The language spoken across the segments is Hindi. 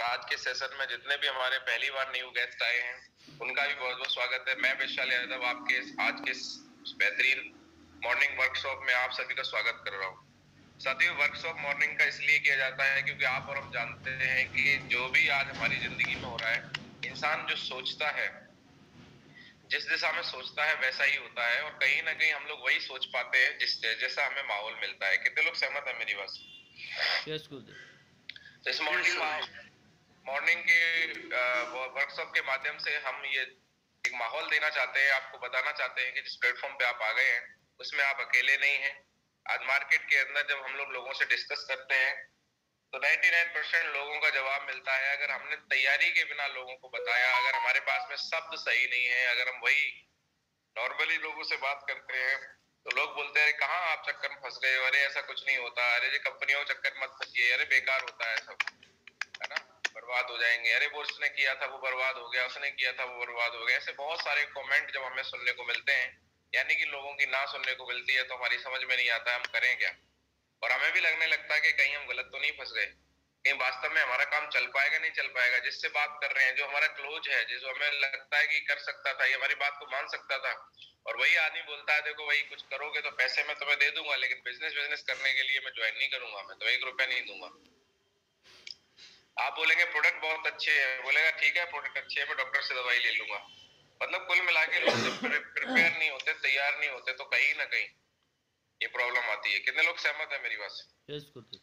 आज के सेशन में जितने भी हमारे पहली बार न्यू गेस्ट आए हैं उनका भी बहुत बहुत स्वागत है। मैं विशाल यादव आपके आज के बेहतरीन मॉर्निंग वर्कशॉप में आप सभी का स्वागत कर रहा हूँ। साथियों, वर्कशॉप मॉर्निंग का इसलिए किया जाता है क्योंकि आप और हम जानते हैं कि जो भी आज हमारी जिंदगी में हो रहा है, इंसान जो सोचता है, जिस दिशा में सोचता है वैसा ही होता है, और कहीं ना कहीं हम लोग वही सोच पाते हैं जिस जैसा हमें माहौल मिलता है। कितने लोग सहमत है मेरी बात? यस गुरुदेव। तो इस मॉर्निंग के वर्कशॉप के माध्यम से हम ये एक माहौल देना चाहते हैं, आपको बताना चाहते हैं कि जिस प्लेटफॉर्म पे आप आ गए हैं उसमें आप अकेले नहीं हैं। आज मार्केट के अंदर जब हम लोग लोगों से डिस्कस करते हैं तो 99% लोगों का जवाब मिलता है, अगर हमने तैयारी के बिना लोगों को बताया, अगर हमारे पास में शब्द सही नहीं है, अगर हम वही नॉर्मली लोगों से बात करते हैं तो लोग बोलते हैं कहाँ आप चक्कर में फंस गए हो, अरे ऐसा कुछ नहीं होता, अरे ये कंपनियों के चक्कर मत फंसिए, अरे बेकार होता है सब, है ना, बर्बाद हो जाएंगे, अरे वो उसने किया था वो बर्बाद हो गया, उसने किया था वो बर्बाद हो गया। ऐसे बहुत सारे कमेंट जब हमें सुनने को मिलते हैं, यानी कि लोगों की ना सुनने को मिलती है, तो हमारी समझ में नहीं आता है हम करें क्या। और हमें भी लगने लगता है कि कहीं हम गलत तो नहीं फंस गए, कहीं वास्तव में हमारा काम चल पाएगा नहीं चल पाएगा। जिससे बात कर रहे हैं, जो हमारा क्लोज है, जिसको हमें लगता है कि कर सकता था, ये हमारी बात को मान सकता था, और वही आदमी बोलता है देखो वही कुछ करोगे तो पैसे मैं तुम्हें दे दूंगा, लेकिन बिजनेस करने के लिए मैं ज्वाइन नहीं करूंगा, मैं तो 1 रुपया नहीं दूंगा। आप बोलेंगे प्रोडक्ट बहुत अच्छे हैं, बोलेगा ठीक है प्रोडक्ट अच्छे है, मैं डॉक्टर से दवाई ले लूंगा। मतलब कुल मिला के लोग जब प्रिपेयर नहीं होते, तैयार नहीं होते, तो कहीं ना कहीं ये प्रॉब्लम आती है। कितने लोग सहमत है मेरी बात से? यस गुरुदेव।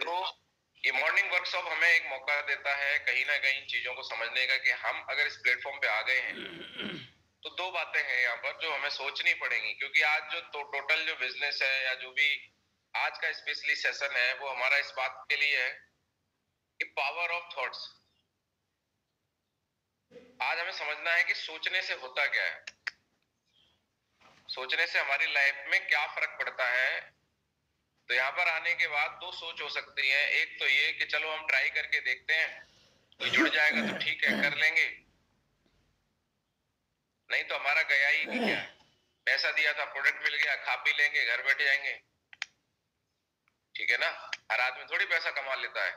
तो ये मॉर्निंग वर्कशॉप हमें एक मौका देता है कहीं ना कहीं चीजों को समझने का, कि हम अगर इस प्लेटफॉर्म पे आ गए हैं तो दो बातें हैं यहाँ पर जो हमें सोचनी पड़ेंगी। क्योंकि आज जो टोटल जो बिजनेस है या जो भी आज का स्पेशली सेशन है वो हमारा इस बात के लिए है कि पावर ऑफ थॉट्स। आज हमें समझना है कि सोचने से होता क्या है, सोचने से हमारी लाइफ में क्या फर्क पड़ता है। तो यहाँ पर आने के बाद दो सोच हो सकती है। एक तो ये कि चलो हम ट्राई करके देखते हैं, कोई जुड़ जाएगा तो ठीक है कर लेंगे, नहीं तो हमारा गया ही कि क्या है, पैसा दिया था, प्रोडक्ट मिल गया, खा पी लेंगे, घर बैठ जाएंगे। ठीक है ना, हर आदमी थोड़ी पैसा कमा लेता है,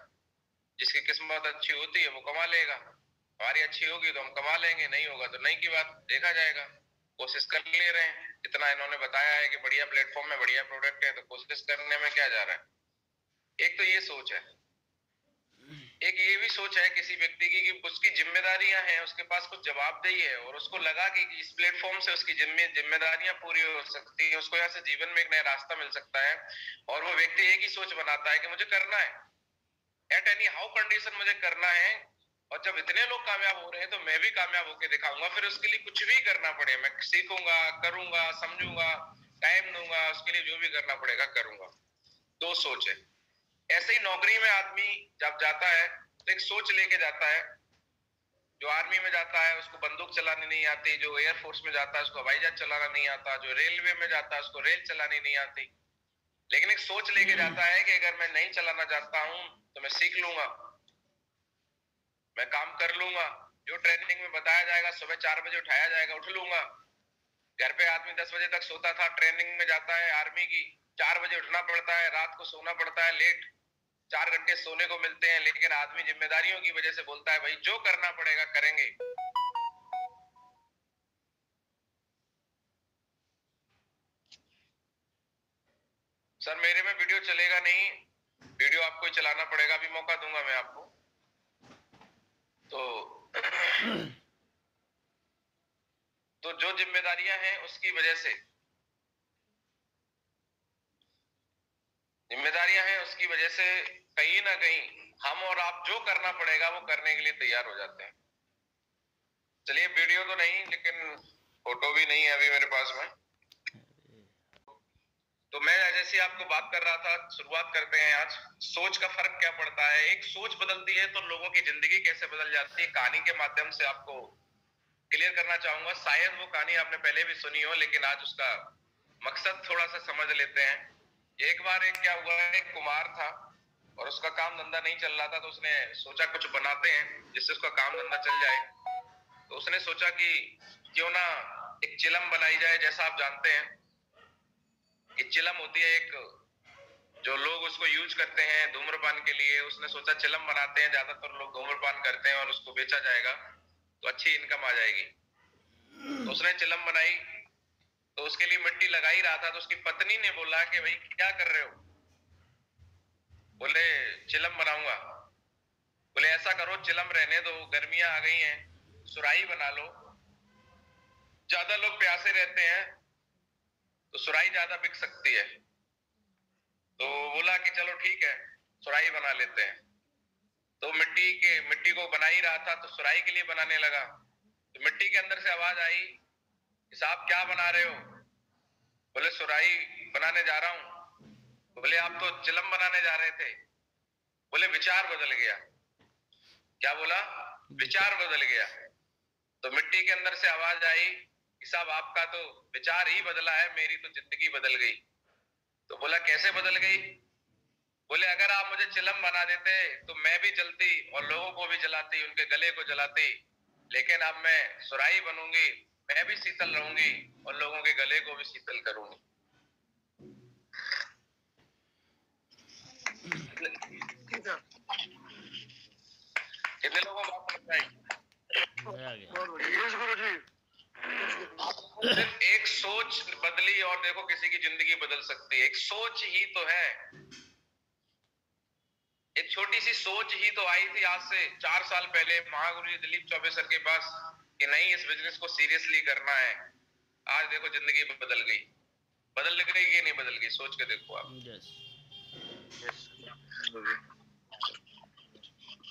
जिसकी किस्मत अच्छी होती है वो कमा लेगा, हमारी अच्छी होगी तो हम कमा लेंगे, नहीं होगा तो नहीं की बात, देखा जाएगा। कोशिश कर ले रहे हैं, जितना इन्होंने बताया है कि बढ़िया प्लेटफॉर्म में बढ़िया प्रोडक्ट है, तो कोशिश करने में क्या जा रहा है। एक तो ये सोच है। एक ये भी सोच है किसी व्यक्ति की कि उसकी जिम्मेदारियां हैं, उसके पास कुछ जवाबदेही है, और उसको लगा कि इस प्लेटफॉर्म से उसकी जिम्मेदारियां पूरी हो सकती है, उसको यहाँ से जीवन में एक नया रास्ता मिल सकता है। और वो व्यक्ति एक ही सोच बनाता है कि मुझे करना है, एट एनी हाउ कंडीशन मुझे करना है, और जब इतने लोग कामयाब हो रहे हैं तो मैं भी कामयाब होकर दिखाऊंगा, फिर उसके लिए कुछ भी करना पड़े मैं सीखूंगा, करूंगा, समझूंगा, टाइम दूंगा, उसके लिए जो भी करना पड़ेगा करूंगा। दो सोच है। ऐसे ही नौकरी में आदमी जब जाता है तो एक सोच लेके जाता है। जो आर्मी में जाता है उसको बंदूक चलानी नहीं आती, जो एयरफोर्स में जाता है उसको हवाई जहाज चलाना नहीं आता, जो रेलवे में जाता है उसको रेल चलानी नहीं आती, लेकिन एक सोच लेके जाता है कि अगर मैं नहीं चलाना चाहता हूं तो मैं सीख लूंगा, मैं काम कर लूंगा, जो ट्रेनिंग में बताया जाएगा, सुबह 4 बजे उठाया जाएगा, उठ लूंगा। घर पे आदमी 10 बजे तक सोता था, ट्रेनिंग में जाता है आर्मी की, 4 बजे उठना पड़ता है, रात को सोना पड़ता है लेट, 4 घंटे सोने को मिलते हैं, लेकिन आदमी जिम्मेदारियों की वजह से बोलता है भाई जो करना पड़ेगा करेंगे। सर मेरे में वीडियो चलेगा नहीं, वीडियो आपको ही चलाना पड़ेगा, अभी मौका दूंगा मैं आपको। तो जो जिम्मेदारियां हैं उसकी वजह से, कहीं ना कहीं हम और आप जो करना पड़ेगा वो करने के लिए तैयार हो जाते हैं। चलिए वीडियो तो नहीं, लेकिन फोटो भी नहीं है अभी मेरे पास में। तो मैं जैसे आपको बात कर रहा था, शुरुआत करते हैं आज। सोच का फर्क क्या पड़ता है, एक सोच बदलती है तो लोगों की जिंदगी कैसे बदल जाती है, कहानी के माध्यम से आपको क्लियर करना चाहूंगा। शायद वो कहानी आपने पहले भी सुनी हो, लेकिन आज उसका मकसद थोड़ा सा समझ लेते हैं। एक बार एक क्या हुआ, एक कुमार था और उसका काम धंधा नहीं चल रहा था, तो उसने सोचा कुछ बनाते हैं जिससे उसका काम धंधा चल जाए। तो उसने सोचा कि क्यों ना एक चिलम बनाई जाए। जैसा आप जानते हैं कि चिलम होती है एक जो लोग उसको यूज करते हैं धूम्रपान के लिए, उसने सोचा चिलम बनाते हैं, ज्यादातर लोग धूम्रपान करते हैं और उसको बेचा जाएगा तो अच्छी इनकम आ जाएगी। तो उसने चिलम बनाई, तो उसके लिए मिट्टी लगा ही रहा था, तो उसकी पत्नी ने बोला कि भाई क्या कर रहे हो? बोले चिलम बनाऊंगा। बोले ऐसा करो, चिलम रहने दो, गर्मियां आ गई हैं, सुराही बना लो, ज्यादा लोग प्यासे रहते हैं तो सुराही ज्यादा बिक सकती है। तो बोला कि चलो ठीक है, सुराही बना लेते हैं। तो मिट्टी को बना ही रहा था, तो सुराही के लिए बनाने लगा। तो मिट्टी के अंदर से आवाज आई कि साहब क्या बना रहे हो? बोले सुराही बनाने जा रहा हूं। बोले आप तो चिलम बनाने जा रहे थे। बोले विचार बदल गया। क्या बोला? विचार बदल गया। तो मिट्टी के अंदर से आवाज आई कि साहब आपका तो विचार ही बदला है, मेरी तो जिंदगी बदल गई। तो बोला कैसे बदल गई? बोले अगर आप मुझे चिलम बना देते तो मैं भी जलती और लोगों को भी जलाती, उनके गले को जलाती, लेकिन अब मैं सुराही बनूंगी, मैं भी शीतल रहूंगी और लोगों के गले को भी शीतल करूंगी। कितने लोगों को बात समझ आई? सिर्फ एक सोच बदली और देखो किसी की जिंदगी बदल सकती है। एक सोच ही तो है, एक छोटी सी सोच ही तो आई थी आज से 4 साल पहले महागुरु जी दिलीप चौबे सर के पास कि नहीं इस बिजनेस को सीरियसली करना है। आज देखो जिंदगी बदल गई। बदल गई कि नहीं बदल गई? सोच के देखो आप।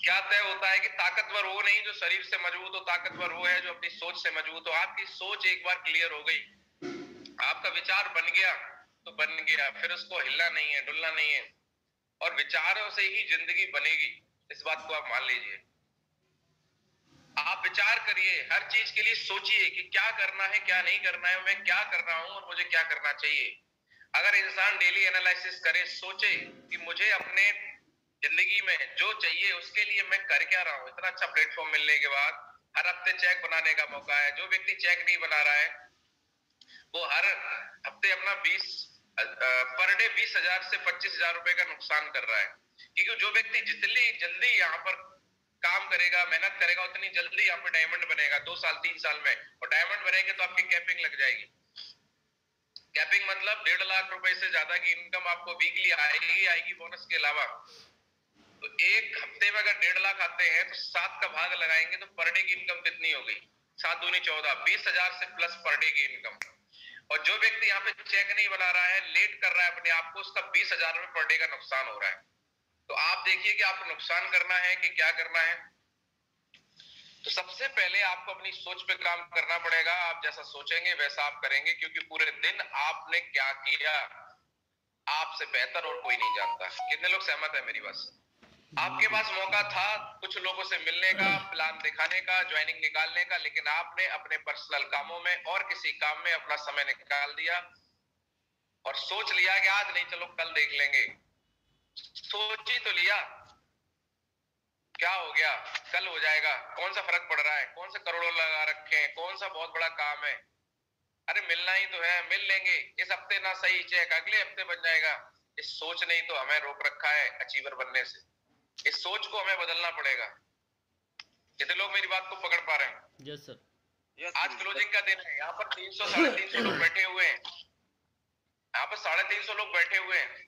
क्या तय होता है कि ताकतवर वो नहीं जो शरीर से मजबूत हो, ताकतवर वो है जो अपनी सोच से मजबूत हो। आपकी सोच एक बार क्लियर हो गई, आपका विचार बन गया तो बन गया, फिर उसको हिलना नहीं है, डुलना नहीं है, और विचारों से ही जिंदगी बनेगी। इस बात को आप मान लीजिए। आप विचार करिए, हर चीज के लिए सोचिए कि क्या करना है क्या नहीं करना है, मैं क्या कर रहा हूं और मुझे क्या करना चाहिए। अगर इंसान डेली एनालिसिस करे, सोचे कि मुझे अपने जिंदगी में जो चाहिए उसके लिए मैं कर क्या रहा हूं। इतना अच्छा प्लेटफॉर्म मिलने के बाद हर हफ्ते चेक बनाने का मौका है। जो व्यक्ति चेक नहीं बना रहा है वो हर हफ्ते अपना पर डे 20,000 से 25,000 रुपए का नुकसान कर रहा है। क्योंकि जो व्यक्ति जितनी जल्दी यहाँ पर काम करेगा, मेहनत करेगा, उतनी जल्दी यहाँ पे डायमंड बनेगा 2 साल 3 साल में। और डायमंड बनेंगे तो आपकी कैपिंग लग जाएगी। कैपिंग मतलब 1.5 लाख रुपए से ज्यादा की इनकम आपको वीकली आएगी बोनस के अलावा। तो एक हफ्ते में अगर 1.5 लाख आते हैं तो 7 का भाग लगाएंगे तो पर डे की इनकम कितनी हो गई? 7 दूनी 14, 20,000 से प्लस पर डे की इनकम। और जो व्यक्ति यहाँ पे चेक नहीं बना रहा है, लेट कर रहा है अपने आप को, उसका 20,000 रुपए पर डे का नुकसान हो रहा है। तो आप देखिए कि आपको नुकसान करना है कि क्या करना है। तो सबसे पहले आपको अपनी सोच पे काम करना पड़ेगा। आप जैसा सोचेंगे वैसा आप करेंगे, क्योंकि पूरे दिन आपने क्या किया आपसे बेहतर और कोई नहीं जानता। कितने लोग सहमत है मेरी बात से? आपके पास मौका था कुछ लोगों से मिलने का, प्लान दिखाने का, ज्वाइनिंग निकालने का, लेकिन आपने अपने पर्सनल कामों में और किसी काम में अपना समय निकाल दिया और सोच लिया कि आज नहीं, चलो कल देख लेंगे। सोच ही तो लिया, क्या हो गया, कल हो जाएगा, कौन सा फर्क पड़ रहा है, कौन से करोड़ों लगा रखे हैं, कौन सा बहुत बड़ा काम है, अरे मिलना ही तो है, मिल लेंगे, इस हफ्ते ना सही चेक अगले हफ्ते बन जाएगा। इस सोच ने ही तो हमें रोक रखा है अचीवर बनने से। इस सोच को हमें बदलना पड़ेगा। कितने लोग मेरी बात को पकड़ पा रहे हैं? Yes sir. आज क्लोजिंग का दिन है, यहाँ पर 300 साढ़े 300 लोग बैठे हुए हैं। यहाँ पर 350 लोग बैठे हुए हैं।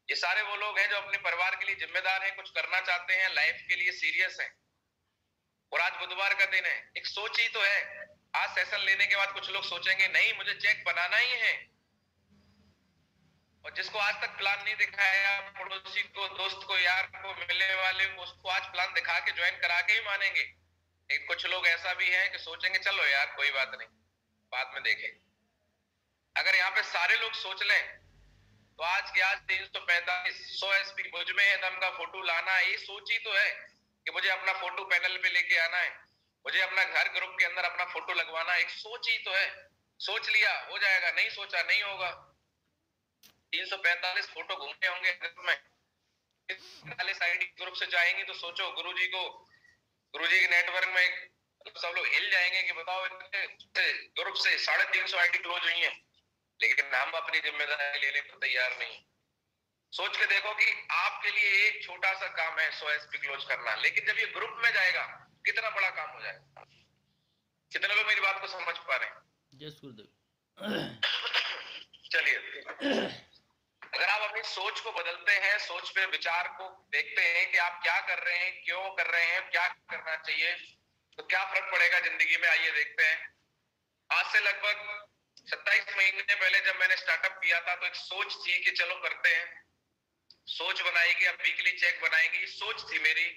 ये सारे वो लोग हैं जो अपने परिवार के लिए जिम्मेदार हैं, कुछ करना चाहते हैं, लाइफ के लिए सीरियस हैं। और आज बुधवार का दिन है, एक सोच ही तो है। आज सेशन लेने के बाद कुछ लोग सोचेंगे नहीं मुझे चेक बनाना ही है, और जिसको आज तक प्लान नहीं दिखाया, पड़ोसी को, दोस्त को, यार को, मिलने वाले को, उसको आज प्लान दिखा के ज्वाइन करा के ही मानेंगे। लेकिन कुछ लोग ऐसा भी है कि सोचेंगे चलो यार कोई बात नहीं, बाद में देखें। अगर यहाँ पे सारे लोग सोच लें तो आज के आज 345 100 एसपी मुझ में है दम का फोटो लाना है। ये सोच ही तो है कि मुझे अपना फोटो पैनल पे लेके आना है, मुझे अपना घर ग्रुप के अंदर अपना फोटो लगवाना है। एक सोच ही तो है। सोच लिया हो जाएगा, नहीं सोचा नहीं होगा। 345 फोटो घूमते होंगे ग्रुप में, 40 आईडी ग्रुप से जाएंगी तो सोचो गुरुजी के नेटवर्क में सब लोग हिल जाएंगे कि बताओ ग्रुप से 350 आईडी क्लोज हुई है, लेकिन हम अपनी जिम्मेदारी लेने को तैयार नहीं। सोच के देखो कि आपके लिए एक छोटा सा काम है 100 एसपी क्लोज करना, लेकिन जब ये ग्रुप में जाएगा कितना बड़ा काम हो जाएगा। कितने लोग मेरी बात को समझ पा रहे हैं? यस गुरुदेव। चलिए, अगर आप अपनी सोच को बदलते हैं, सोच पे विचार को देखते हैं कि आप क्या कर रहे हैं, क्यों कर रहे हैं, क्या करना चाहिए, तो क्या फर्क पड़ेगा जिंदगी में, आइए देखते हैं। आज से लगभग 27 महीने पहले जब मैंने स्टार्टअप किया था तो एक सोच थी कि चलो करते हैं, सोच बनाएगी, अब वीकली चेक बनाएंगे, सोच थी मेरी,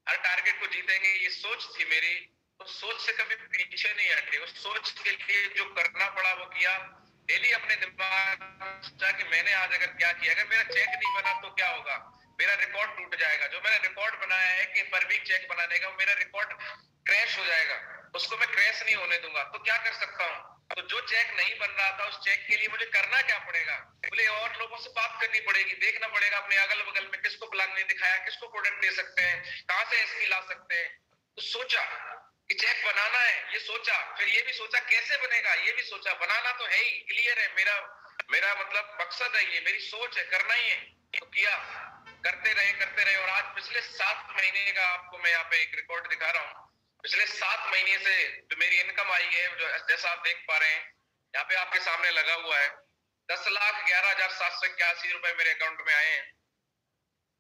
हर टारगेट को जीतेंगे, ये सोच थी मेरी। तो सोच से कभी पीछे नहीं हटे, उस सोच के लिए जो करना पड़ा वो किया। डेली अपने दिमाग में कि मैंने आज अगर क्या किया, अगर मेरा चेक नहीं बना तो क्या होगा, मेरा रिकॉर्ड टूट जाएगा। जो मैंने रिकॉर्ड बनाया है कि पर वीक चेक बनाने का, मेरा रिकॉर्ड क्रैश हो जाएगा, उसको मैं क्रैश नहीं होने दूंगा। तो क्या कर सकता हूँ, तो जो चेक नहीं बन रहा था उस चेक के लिए मुझे करना क्या पड़ेगा, बोले और लोगों से बात करनी पड़ेगी, देखना पड़ेगा अपने अगल बगल में किसको प्लान नहीं दिखाया, किसको प्रोडक्ट दे सकते हैं, कहां से एसपी ला सकते हैं। तो सोचा कि चेक बनाना है, ये सोचा, फिर ये भी सोचा कैसे बनेगा, ये भी सोचा, बनाना तो है ही, क्लियर है, मेरा मेरा मतलब मकसद है, ये मेरी सोच है, करना ही है। तो किया, करते रहे और आज पिछले 7 महीने का आपको मैं यहाँ पे एक रिकॉर्ड दिखा रहा हूँ। पिछले 7 महीने से जो मेरी इनकम आई है, जो जैसा आप देख पा रहे हैं यहाँ पे आपके सामने लगा हुआ है, 10,11,781 रुपए मेरे अकाउंट में आए हैं।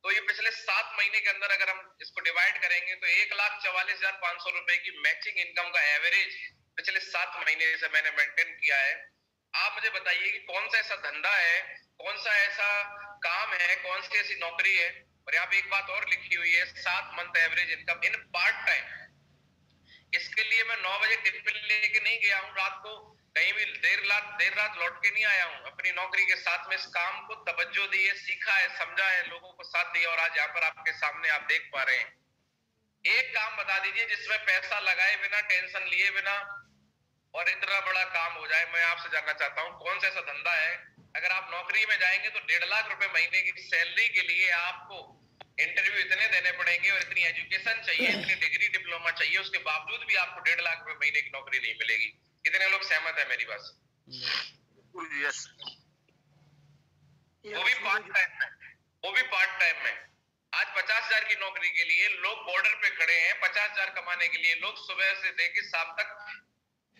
तो ये पिछले 7 महीने के अंदर अगर हम इसको डिवाइड करेंगे तो 1,44,500 रुपए की मैचिंग इनकम का एवरेज पिछले 7 महीने से मैंने मेंटेन किया है। आप मुझे बताइए कि कौन सा ऐसा धंधा है, कौन सा ऐसा काम है, कौन सी ऐसी नौकरी है। और यहाँ पे एक बात और लिखी हुई है, 7 month average income in part time. इसके लिए मैं 9 बजे टिफिन लेके नहीं गया हूँ रात को, कहीं भी देर रात लौट के नहीं आया हूँ। अपनी नौकरी के साथ में इस काम को तवज्जो दी है, सीखा है, समझा है, लोगों को साथ दिया, और आज यहाँ पर आपके सामने आप देख पा रहे हैं। एक काम बता दीजिए जिसमें पैसा लगाए बिना, टेंशन लिए बिना और इतना बड़ा काम हो जाए। मैं आपसे जानना चाहता हूँ कौन सा ऐसा धंधा है, अगर आप नौकरी में जाएंगे तो 1.5 लाख रुपए महीने की सैलरी के लिए आपको इंटरव्यू इतने देने पड़ेंगे और इतनी एजुकेशन चाहिए, इतनी डिग्री डिप्लोमा चाहिए, उसके बावजूद भी आपको 1.5 लाख रुपए महीने की नौकरी नहीं मिलेगी। कितने लोग सहमत है मेरी बात से? यस। वो भी पार्ट टाइम में, वो भी पार्ट टाइम में। आज 50,000 की नौकरी के लिए लोग बॉर्डर पे खड़े हैं, 50,000 कमाने के लिए लोग सुबह से लेकर शाम तक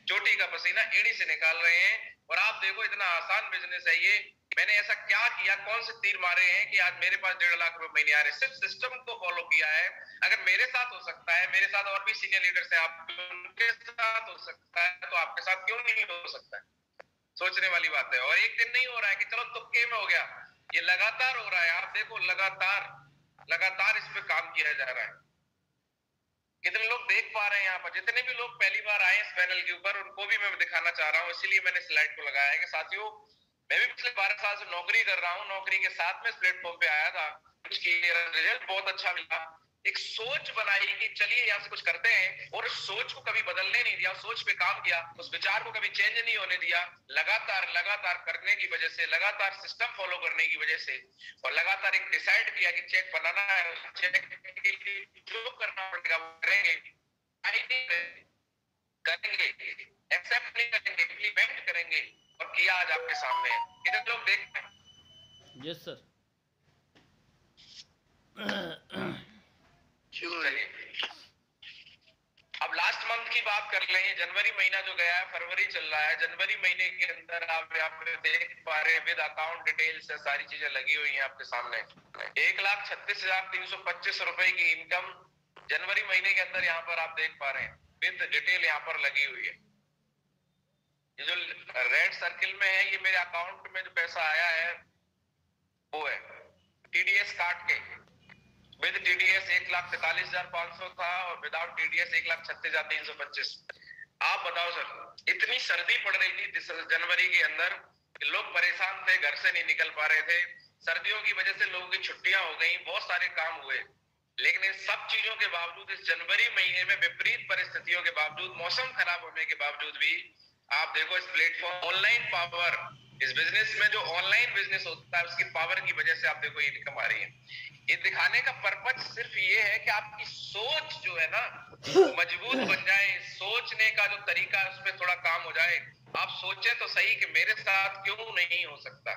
चोटी का पसीना एड़ी से निकाल रहे हैं। और आप देखो इतना आसान बिजनेस है ये, मैंने ऐसा क्या किया, कौन से तीर मारे हैं कि आज मेरे पास 1.5 लाख रुपए महीने आ रहे हैं। सिर्फ सिस्टम को फॉलो किया है। अगर मेरे साथ हो सकता है, मेरे साथ और भी सीनियर लीडर्स हैं, आप उनके साथ हो सकता है, तो आपके साथ क्यों नहीं हो सकता है? सोचने वाली बात है। और एक दिन नहीं हो रहा है कि चलो तुक्के में हो गया, ये लगातार हो रहा है। आप देखो लगातार इस पे काम किया जा रहा है। कितने लोग देख पा रहे हैं यहाँ पर, जितने भी लोग पहली बार आए इस पैनल के ऊपर, उनको भी मैं दिखाना चाह रहा हूँ, इसीलिए मैंने स्लाइड को लगाया है कि साथियों मैं भी पिछले 12 साल से नौकरी कर रहा हूँ, नौकरी के साथ में इस प्लेटफॉर्म पे आया था, रिजल्ट बहुत अच्छा मिला। एक सोच बनाई कि चलिए यहाँ से कुछ करते हैं, और उस सोच को कभी बदलने नहीं दिया, सोच पे काम किया, उस विचार को कभी चेंज नहीं होने दिया। लगातार करने की वजह से, लगातार सिस्टम फॉलो करने की वजह से, और लगातार एक डिसाइड किया कि चेक बनाना है, चेक के लिए जो करना पड़ेगा वो करेंगे, करेंगे, एक्सेप्ट नहीं करेंगे, इम्प्लीमेंट करेंगे, और किया आज आपके सामने। कितने लोग देख रहे हैं? Yes sir. चलिए अब लास्ट मंथ की बात कर लें। जनवरी महीना जो गया है, फरवरी चल रहा है, जनवरी महीने के अंदर आप यहाँ पे देख पा रहे हैं विद अकाउंट डिटेल्स सारी चीजें लगी हुई हैं आपके सामने। 1,36,325 रुपए की इनकम जनवरी महीने के अंदर यहाँ पर आप देख पा रहे हैं, विद डिटेल यहाँ पर लगी हुई है। ये जो रेड सर्किल में है, ये मेरे अकाउंट में जो पैसा आया है वो है टीडीएस काट के। विद टीडीएस 1,43,500 था, और विदाउट टीडीएस 1,36,325। आप बताओ सर, इतनी सर्दी पड़ रही थी जनवरी के अंदर कि लोग परेशान थे, घर से नहीं निकल पा रहे थे। सर्दियों की वजह से लोगों की छुट्टियां हो गई, बहुत सारे काम हुए, लेकिन इन सब चीजों के बावजूद इस जनवरी महीने में विपरीत परिस्थितियों के बावजूद, मौसम खराब होने के बावजूद भी आप देखो इस प्लेटफॉर्म ऑनलाइन पावर, इस बिजनेस में जो ऑनलाइन बिजनेस होता है उसकी पावर की वजह से आप देखो ये इनकम आ रही है। ये दिखाने का पर्पज सिर्फ ये है कि आपकी सोच जो है ना मजबूत बन जाए, सोचने का जो तरीका है उस पर थोड़ा काम हो जाए। आप सोचें तो सही कि मेरे साथ क्यों नहीं हो सकता।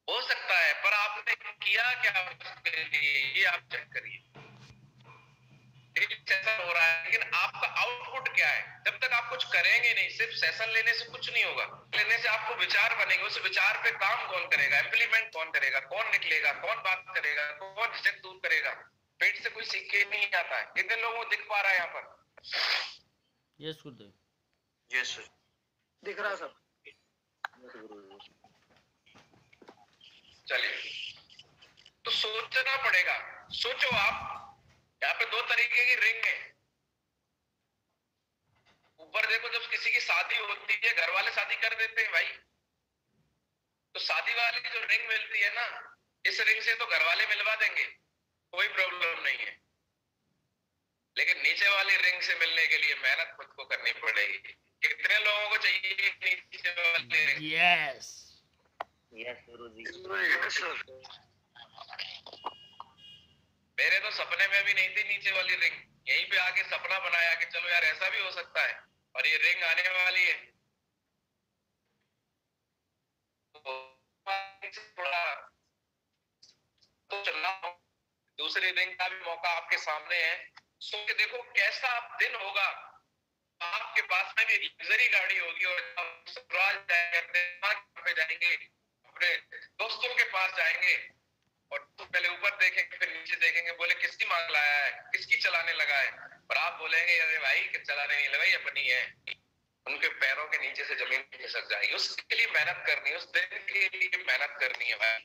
हो सकता है, पर आपने किया क्या उसके लिए, ये आप चेक करिए। सेशन हो रहा है, लेकिन आपका आउटपुट क्या है? जब तक आप कुछ करेंगे नहीं, सिर्फ सेशन लेने से कुछ नहीं होगा। लेने से आपको विचार बनेंगे, उस विचार पे काम कौन करेगा, इम्प्लीमेंट कौन करेगा, कौन निकलेगा, कौन बात करेगा, कौन झिझक दूर करेगा। पेट से कोई सीख के नहीं आता है। कितने लोगों को दिख पा रहा है यहाँ पर? यस गुरुदेव, यस सर, दिख रहा सब। चलिए, तो सोचना पड़ेगा। सोचो आप, यहाँ पे दो तरीके की रिंग है। ऊपर देखो, जब किसी की शादी होती है, घर वाले शादी कर देते हैं भाई, तो शादी वाली जो रिंग मिलती है ना, इस रिंग से तो घर वाले मिलवा देंगे, कोई प्रॉब्लम नहीं है। लेकिन नीचे वाली रिंग से मिलने के लिए मेहनत खुद को करनी पड़ेगी। कितने लोगों को चाहिए नीचे वाली रिंग? यस यस गुरुजी, यस सर। मेरे तो सपने में भी नहीं थी नीचे वाली रिंग। यहीं पे आके सपना बनाया कि चलो यार ऐसा भी हो सकता है, और ये रिंग आने वाली है। तो थोड़ा तो चलना, दूसरी रिंग का भी मौका आपके सामने है। सोच के देखो कैसा दिन होगा, आपके पास में भी लग्जरी गाड़ी होगी, और पे जाएंगे, अपने दोस्तों के पास जाएंगे, और तो पहले ऊपर देखेंगे, फिर नीचे देखेंगे, बोले किसकी मांग लाया है, किसकी चलाने लगा है, और आप बोलेंगे अरे भाई कि चलाने नहीं लगा, ये अपनी है। उनके पैरों के नीचे से जमीन खिसक जाएगी। उसके लिए मेहनत करनी है, उस दिन के लिए मेहनत करनी है भाई।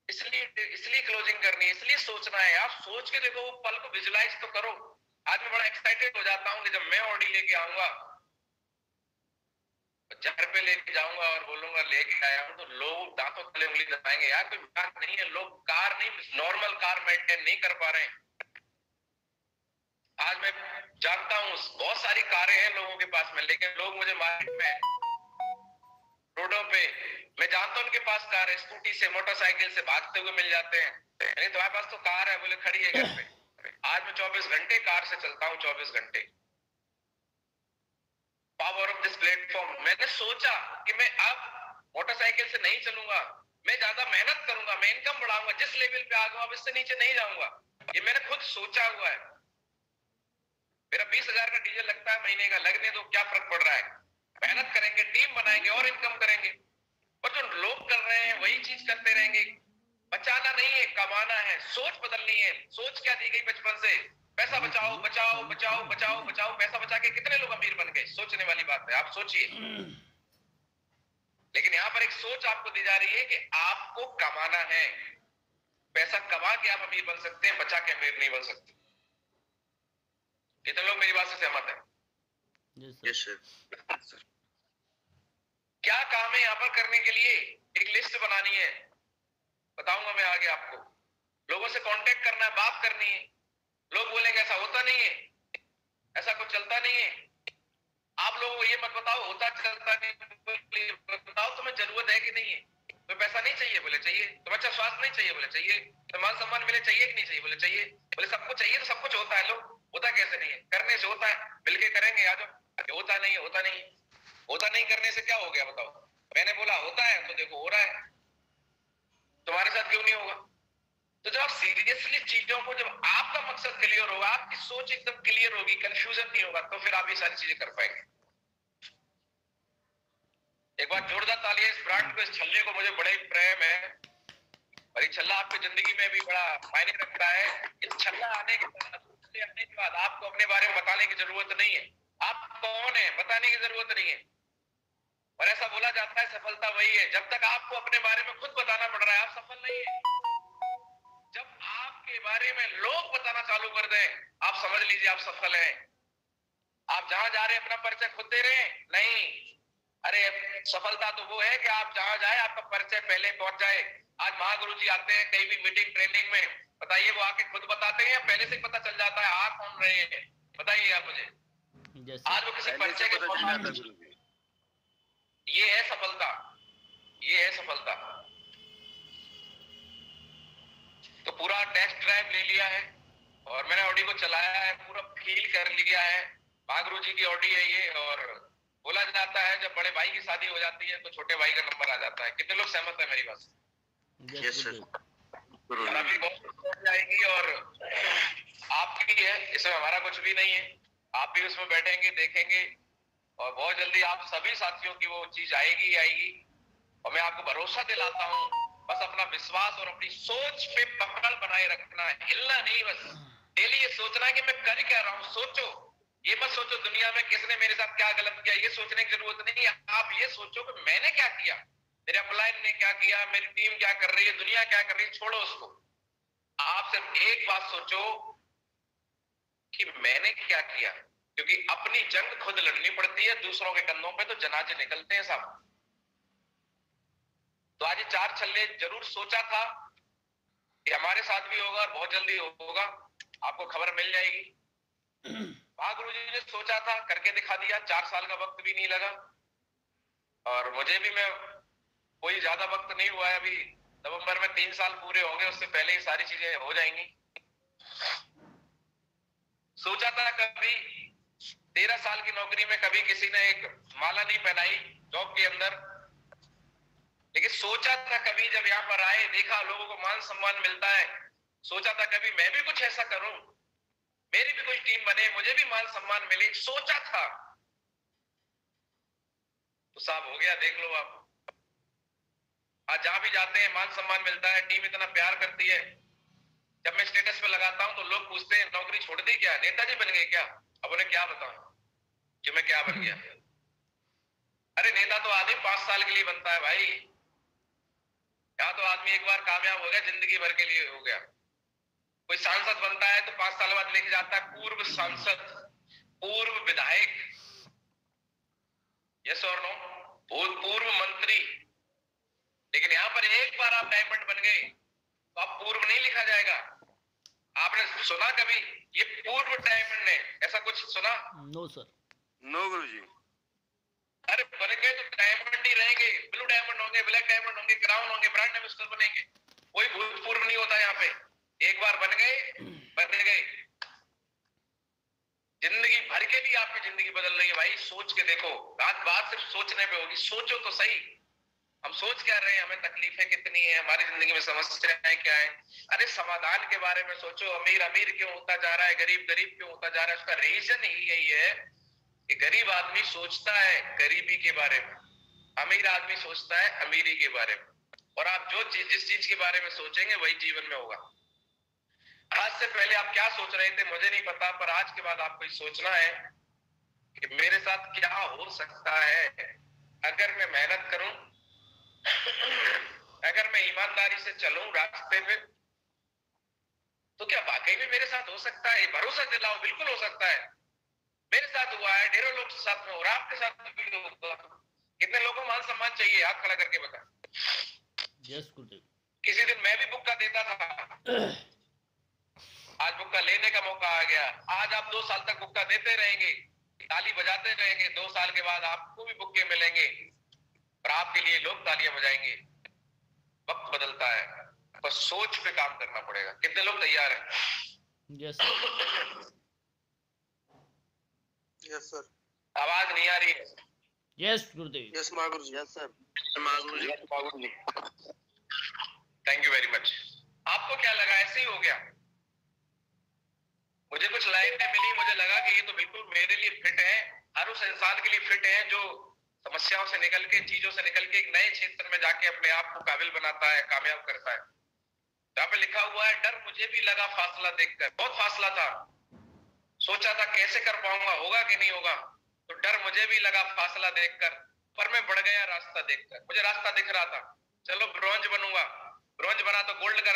इसलिए क्लोजिंग करनी है, इसलिए सोचना है। आप सोच के देखो, वो पल को विजुलाइज तो करो। आज मैं बड़ा एक्साइटेड हो जाता हूँ कि जब मैं ऑडी लेके आऊंगा, घर पे लेके जाऊंगा और बोलूंगा लेके आया हूं, तो लोग दांतों तले उंगली दबाएंगे, यार कोई बात नहीं है। लोग कार नहीं, नॉर्मल कार मेंटेन नहीं कर पा रहे हैं। आज मैं जानता हूँ बहुत सारी कारें हैं लोगों के पास में, लेकिन लोग मुझे मार्केट में, रोडों पे, मैं जानता हूं उनके पास कार है, स्कूटी से, मोटरसाइकिल से भागते हुए मिल जाते हैं। नहीं, तुम्हारे पास तो कार है, बोले खड़ी है घर पे। आज मैं 24 घंटे कार से चलता हूँ, 24 घंटे। Power of this platform. मैंने सोचा कि मैं अब मोटरसाइकिल से नहीं चलूंगा, मैं ज्यादा मेहनत करूंगा, मैं इनकम बढ़ाऊंगा, जिस लेवल पे आ गया अब इससे नीचे नहीं जाऊंगा। ये मैंने खुद सोचा हुआ है। मेरा 20,000 का डीजल लगता है महीने का, लगने दो, क्या फर्क पड़ रहा है। मेहनत करेंगे, टीम बनाएंगे और इनकम करेंगे। और जो लोग कर रहे हैं वही चीज करते रहेंगे। बचाना नहीं है, कमाना है। सोच बदलनी है। सोच क्या दी गई बचपन से, पैसा बचाओ बचाओ बचाओ बचाओ बचाओ। पैसा बचा के कितने लोग अमीर बन गए? सोचने वाली बात है, आप सोचिए। लेकिन यहाँ पर एक सोच आपको दी जा रही है कि आपको कमाना है। पैसा कमा के आप अमीर बन सकते हैं, बचा के अमीर नहीं बन सकते। कितने लोग मेरी बात से सहमत हैं? Yes sir. क्या काम है यहाँ पर करने के लिए? एक लिस्ट बनानी है, बताऊंगा मैं आगे आपको। लोगों से कांटेक्ट करना है, बात करनी है। लोग बोलेंगे ऐसा होता नहीं है, ऐसा कुछ चलता नहीं है। आप लोगों को ये मत बताओ होता चलता नहीं, बताओ तुम्हें जरूरत है कि नहीं है। तुम्हें पैसा नहीं चाहिए? बोले चाहिए। तुम्हें अच्छा स्वास्थ्य नहीं चाहिए? बोले चाहिए। तुम्हें मान सम्मान मिले चाहिए कि नहीं चाहिए? बोले चाहिए। बोले सब कुछ चाहिए तो सब कुछ होता है। लोग होता कैसे नहीं है? करने से होता है, मिलके करेंगे। आ जाओ। होता नहीं, होता नहीं, होता नहीं करने से क्या हो गया बताओ? मैंने बोला होता है तो देखो हो रहा है, तुम्हारे साथ क्यों नहीं होगा? तो जब आप सीरियसली चीजों को, जब आपका मकसद क्लियर होगा, आपकी सोच एकदम क्लियर होगी, कंफ्यूजन नहीं होगा, तो फिर आप ये सारी चीजें कर पाएंगे। एक बार जोरदार तालियां इस ब्रांड को, इस छल्ले को, मुझे बड़े प्रेम है। और ये छल्ला आपकी जिंदगी में भी बड़ा मायने रखता है। इस छल्ला आने के बाद आपको अपने बारे में बताने की जरूरत नहीं है। आप कौन है बताने की जरूरत नहीं है। और ऐसा बोला जाता है सफलता वही है, जब तक आपको अपने बारे में खुद बताना पड़ रहा है आप सफल नहीं है। जब आपके बारे में लोग बताना चालू कर दें, आप समझ लीजिए आप सफल हैं। आप जहां जा रहे हैं अपना परिचय खुद दे रहे हैं? नहीं। अरे सफलता तो वो है कि आप जहां जाए आपका परिचय पहले पहुंच जाए। आज महागुरु जी आते हैं कहीं भी मीटिंग ट्रेनिंग में, बताइए वो आके खुद बताते हैं या पहले से पता चल जाता है आ कौन रहे हैं? बताइए आप मुझे। आज वो किसी परिचय के, ये है सफलता, ये है सफलता। तो पूरा टेस्ट ड्राइव ले लिया है और मैंने ऑडी को चलाया है, पूरा फील कर लिया है। महागुरु जी की ऑडी है ये, और बोला जाता है जब बड़े भाई की शादी हो जाती है तो छोटे भाई का नंबर आ जाता है। कितने लोग सहमत है मेरी बात से? Yes sir. और अभी बहुत जाएगी और आपकी है, इसमें हमारा कुछ भी नहीं है। आप भी उसमें बैठेंगे, देखेंगे और बहुत जल्दी आप सभी साथियों की वो चीज आएगी आएगी। और मैं आपको भरोसा दिलाता हूं, बस अपना विश्वास और अपनी सोच पे पकड़ बनाए रखना है, हिलना नहीं। बस डेली ये सोचना है कि मैं कर क्या रहा हूं। सोचो, ये मत सोचो दुनिया में किसने मेरे साथ क्या गलत किया, ये सोचने की जरूरत नहीं है। आप ये सोचो कि मैंने क्या किया, मेरे अपलाइन ने क्या किया, मेरी टीम क्या कर रही है, दुनिया क्या कर रही है, छोड़ो उसको। आप सिर्फ एक बात सोचो कि मैंने क्या किया, क्योंकि अपनी जंग खुद लड़नी पड़ती है, दूसरों के कंधों पे तो जनाजे निकलते हैं साहब। तो आज ये 4 छल्ले जरूर सोचा था कि हमारे साथ भी होगा और बहुत जल्दी होगा, आपको खबर मिल जाएगी। गुरु जी ने सोचा था, करके दिखा दिया। 4 साल का वक्त भी नहीं लगा और मुझे भी मैं कोई ज्यादा वक्त नहीं हुआ है। अभी नवंबर में 3 साल पूरे होंगे, उससे पहले ही सारी चीजें हो जाएंगी। सोचा था कभी 13 साल की नौकरी में कभी किसी ने एक माला नहीं पहनाई जॉब के अंदर, लेकिन सोचा था कभी जब यहाँ पर आए, देखा लोगों को मान सम्मान मिलता है, सोचा था कभी मैं भी कुछ ऐसा करूं, मेरी भी कुछ टीम बने, मुझे भी मान सम्मान मिले, सोचा था। तो साहब हो गया, देख लो आप। आज जहां भी जाते हैं मान सम्मान मिलता है, टीम इतना प्यार करती है। जब मैं स्टेटस पे लगाता हूं तो लोग पूछते हैं नौकरी छोड़ दी क्या, नेताजी बन गए क्या? अब उन्हें क्या बताऊं कि मैं क्या बन गया। अरे नेता तो आदमी 5 साल के लिए बनता है भाई, या तो आदमी एक बार कामयाब हो गया, जिंदगी भर के लिए हो गया। कोई सांसद बनता है तो 5 साल बाद लेके जाता है पूर्व सांसद, पूर्व विधायक, यस और नो, पूर्व मंत्री। लेकिन यहां पर एक बार आप डायमंड बन गए तो आप पूर्व नहीं लिखा जाएगा। आपने सुना कभी ये पूर्व डायमंड ने, ऐसा कुछ सुना? नो सर, नो गुरुजी। अरे बन गए तो डायमंड ही रहेंगे, ब्लू डायमंड होंगे, ब्लैक डायमंड होंगे, क्राउन होंगे, ब्रांड एम्बेसडर बनेंगे। कोई भूतपूर्व नहीं होता यहाँ पे। एक बार बन गए, बन गए। जिंदगी भर के लिए आपकी जिंदगी बदल रही है भाई, सोच के देखो। आज बात सिर्फ सोचने पे होगी, सोचो तो सही। हम सोच क्या रहे हैं, हमें तकलीफें कितनी है, हमारी जिंदगी में समस्याएं क्या है। अरे समाधान के बारे में सोचो। अमीर अमीर क्यों होता जा रहा है, गरीब गरीब क्यों होता जा रहा है, उसका रीजन ही यही है कि गरीब आदमी सोचता है गरीबी के बारे में, अमीर आदमी सोचता है अमीरी के बारे में। और आप जो चीज जिस चीज के बारे में सोचेंगे वही जीवन में होगा। आज से पहले आप क्या सोच रहे थे मुझे नहीं पता, पर आज के बाद आपको सोचना है कि मेरे साथ क्या हो सकता है अगर मैं मेहनत करूं, अगर मैं ईमानदारी से चलूं रास्ते पे, तो क्या वाकई में मेरे साथ हो सकता है। भरोसा दिलाओ, बिल्कुल हो सकता है। मेरे साथ हुआ है, ढेरों लोग साथ में हो रहा है, आपके साथ भी होगा। कितने लोगों को मान सम्मान चाहिए, हाथ खड़ा करके बता। यस गुरुदेव। किसी दिन मैं भी बुक्का देता था, आज बुक्का लेने का मौका आ गया। आज आप 2 साल तक बुक्का देते रहेंगे, ताली बजाते रहेंगे, 2 साल के बाद आपको भी बुक्के मिलेंगे और आपके लिए लोग तालियां बजाएंगे। वक्त बदलता है, बस सोच पे काम करना पड़ेगा। कितने लोग तैयार हैं? Yes yes sir. आवाज नहीं आ रही है? यस गुरुदेव। यस माँ गुरुजी। Yes sir. माँ गुरुजी। Thank you very much. आपको क्या लगा ऐसे ही हो गया? मुझे कुछ लाइनें मिली, मुझे लगा कि ये तो बिल्कुल मेरे लिए फिट है, हर उस इंसान के लिए फिट है जो समस्याओं से निकल के, चीजों से निकल के एक नए क्षेत्र में जाके अपने आप को काबिल बनाता है, कामयाब करता है। यहाँ पे लिखा हुआ है, डर मुझे भी लगा फासला देखकर। बहुत फासला था, सोचा था कैसे कर पाऊंगा, होगा कि नहीं होगा। तो डर मुझे भी लगा फासला देखकर, पर मैं बढ़ गया रास्ता देखकर। मुझे रास्ता दिख रहा था, चलो ब्रॉन्ज बनूंगा। ब्रॉन्ज बना तो गोल्ड का,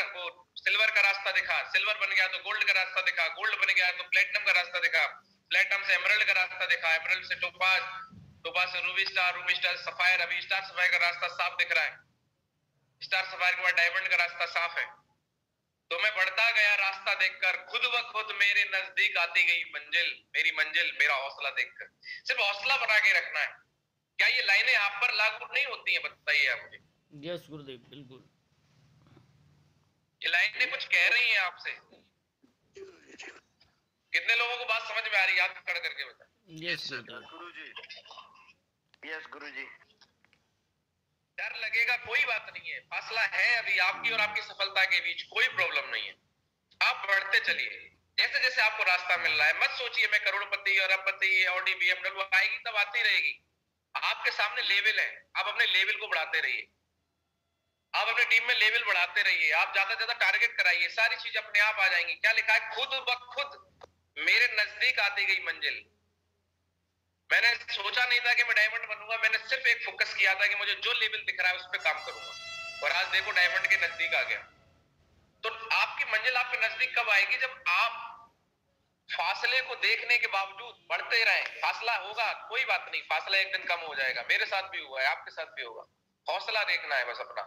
सिल्वर का रास्ता दिखा। सिल्वर बन गया तो गोल्ड का रास्ता दिखा। गोल्ड बन गया तो प्लेटिनम का रास्ता दिखा। प्लेटिनम से एमराल्ड का रास्ता दिखा। एमराल्ड से टोपाज, टोपाज से Ruby star, Ruby star sapphire. अभी स्टार सफायर का रास्ता साफ दिख रहा है। स्टार सफायर के बाद डायमंड का रास्ता साफ है। तो मैं बढ़ता गया रास्ता देखकर, खुद ब खुद मेरे नजदीक आती गई मंजिल, मेरी मंजिल मेरा हौसला देखकर। सिर्फ हौसला बना के रखना है। क्या ये लाइनें आप पर लागू नहीं होती हैं? बताइए आप मुझे। यस गुरुदेव, बिल्कुल। ये लाइनें कुछ कह रही हैं आपसे। कितने लोगों को बात समझ में आ रही है? हाथ खड़ा करके बता। यस गुरुदेव। यस गुरुजी। डर लगेगा कोई बात नहीं है, फासला है अभी आपकी और आपकी सफलता के बीच, कोई प्रॉब्लम नहीं है। आप बढ़ते चलिए, जैसे जैसे आपको रास्ता मिल रहा है। मत सोचिए मैं करोड़पति और अरबपति ऑडी BMW आएगी तब आती रहेगी। आपके सामने लेवल है, आप अपने लेवल को बढ़ाते रहिए, आप अपने टीम में लेवल बढ़ाते रहिए, आप ज्यादा से ज्यादा टारगेट कराइए, सारी चीज अपने आप आ जाएंगी। क्या लिखा है, खुद ब खुद मेरे नजदीक आती गई मंजिल। मैंने सोचा नहीं था कि मैं डायमंड बनूंगा, मैंने सिर्फ एक फोकस किया था कि मुझे जो लेवल दिख रहा है उस पर काम करूंगा, और आज देखो डायमंड के नजदीक आ गया। तो आपकी मंजिल आपके नजदीक कब आएगी, जब आप फासले को देखने के बावजूद बढ़ते रहें। फासला होगा कोई बात नहीं, फासला एक दिन कम हो जाएगा, मेरे साथ भी हुआ है, आपके साथ भी होगा। हौसला देखना है बस अपना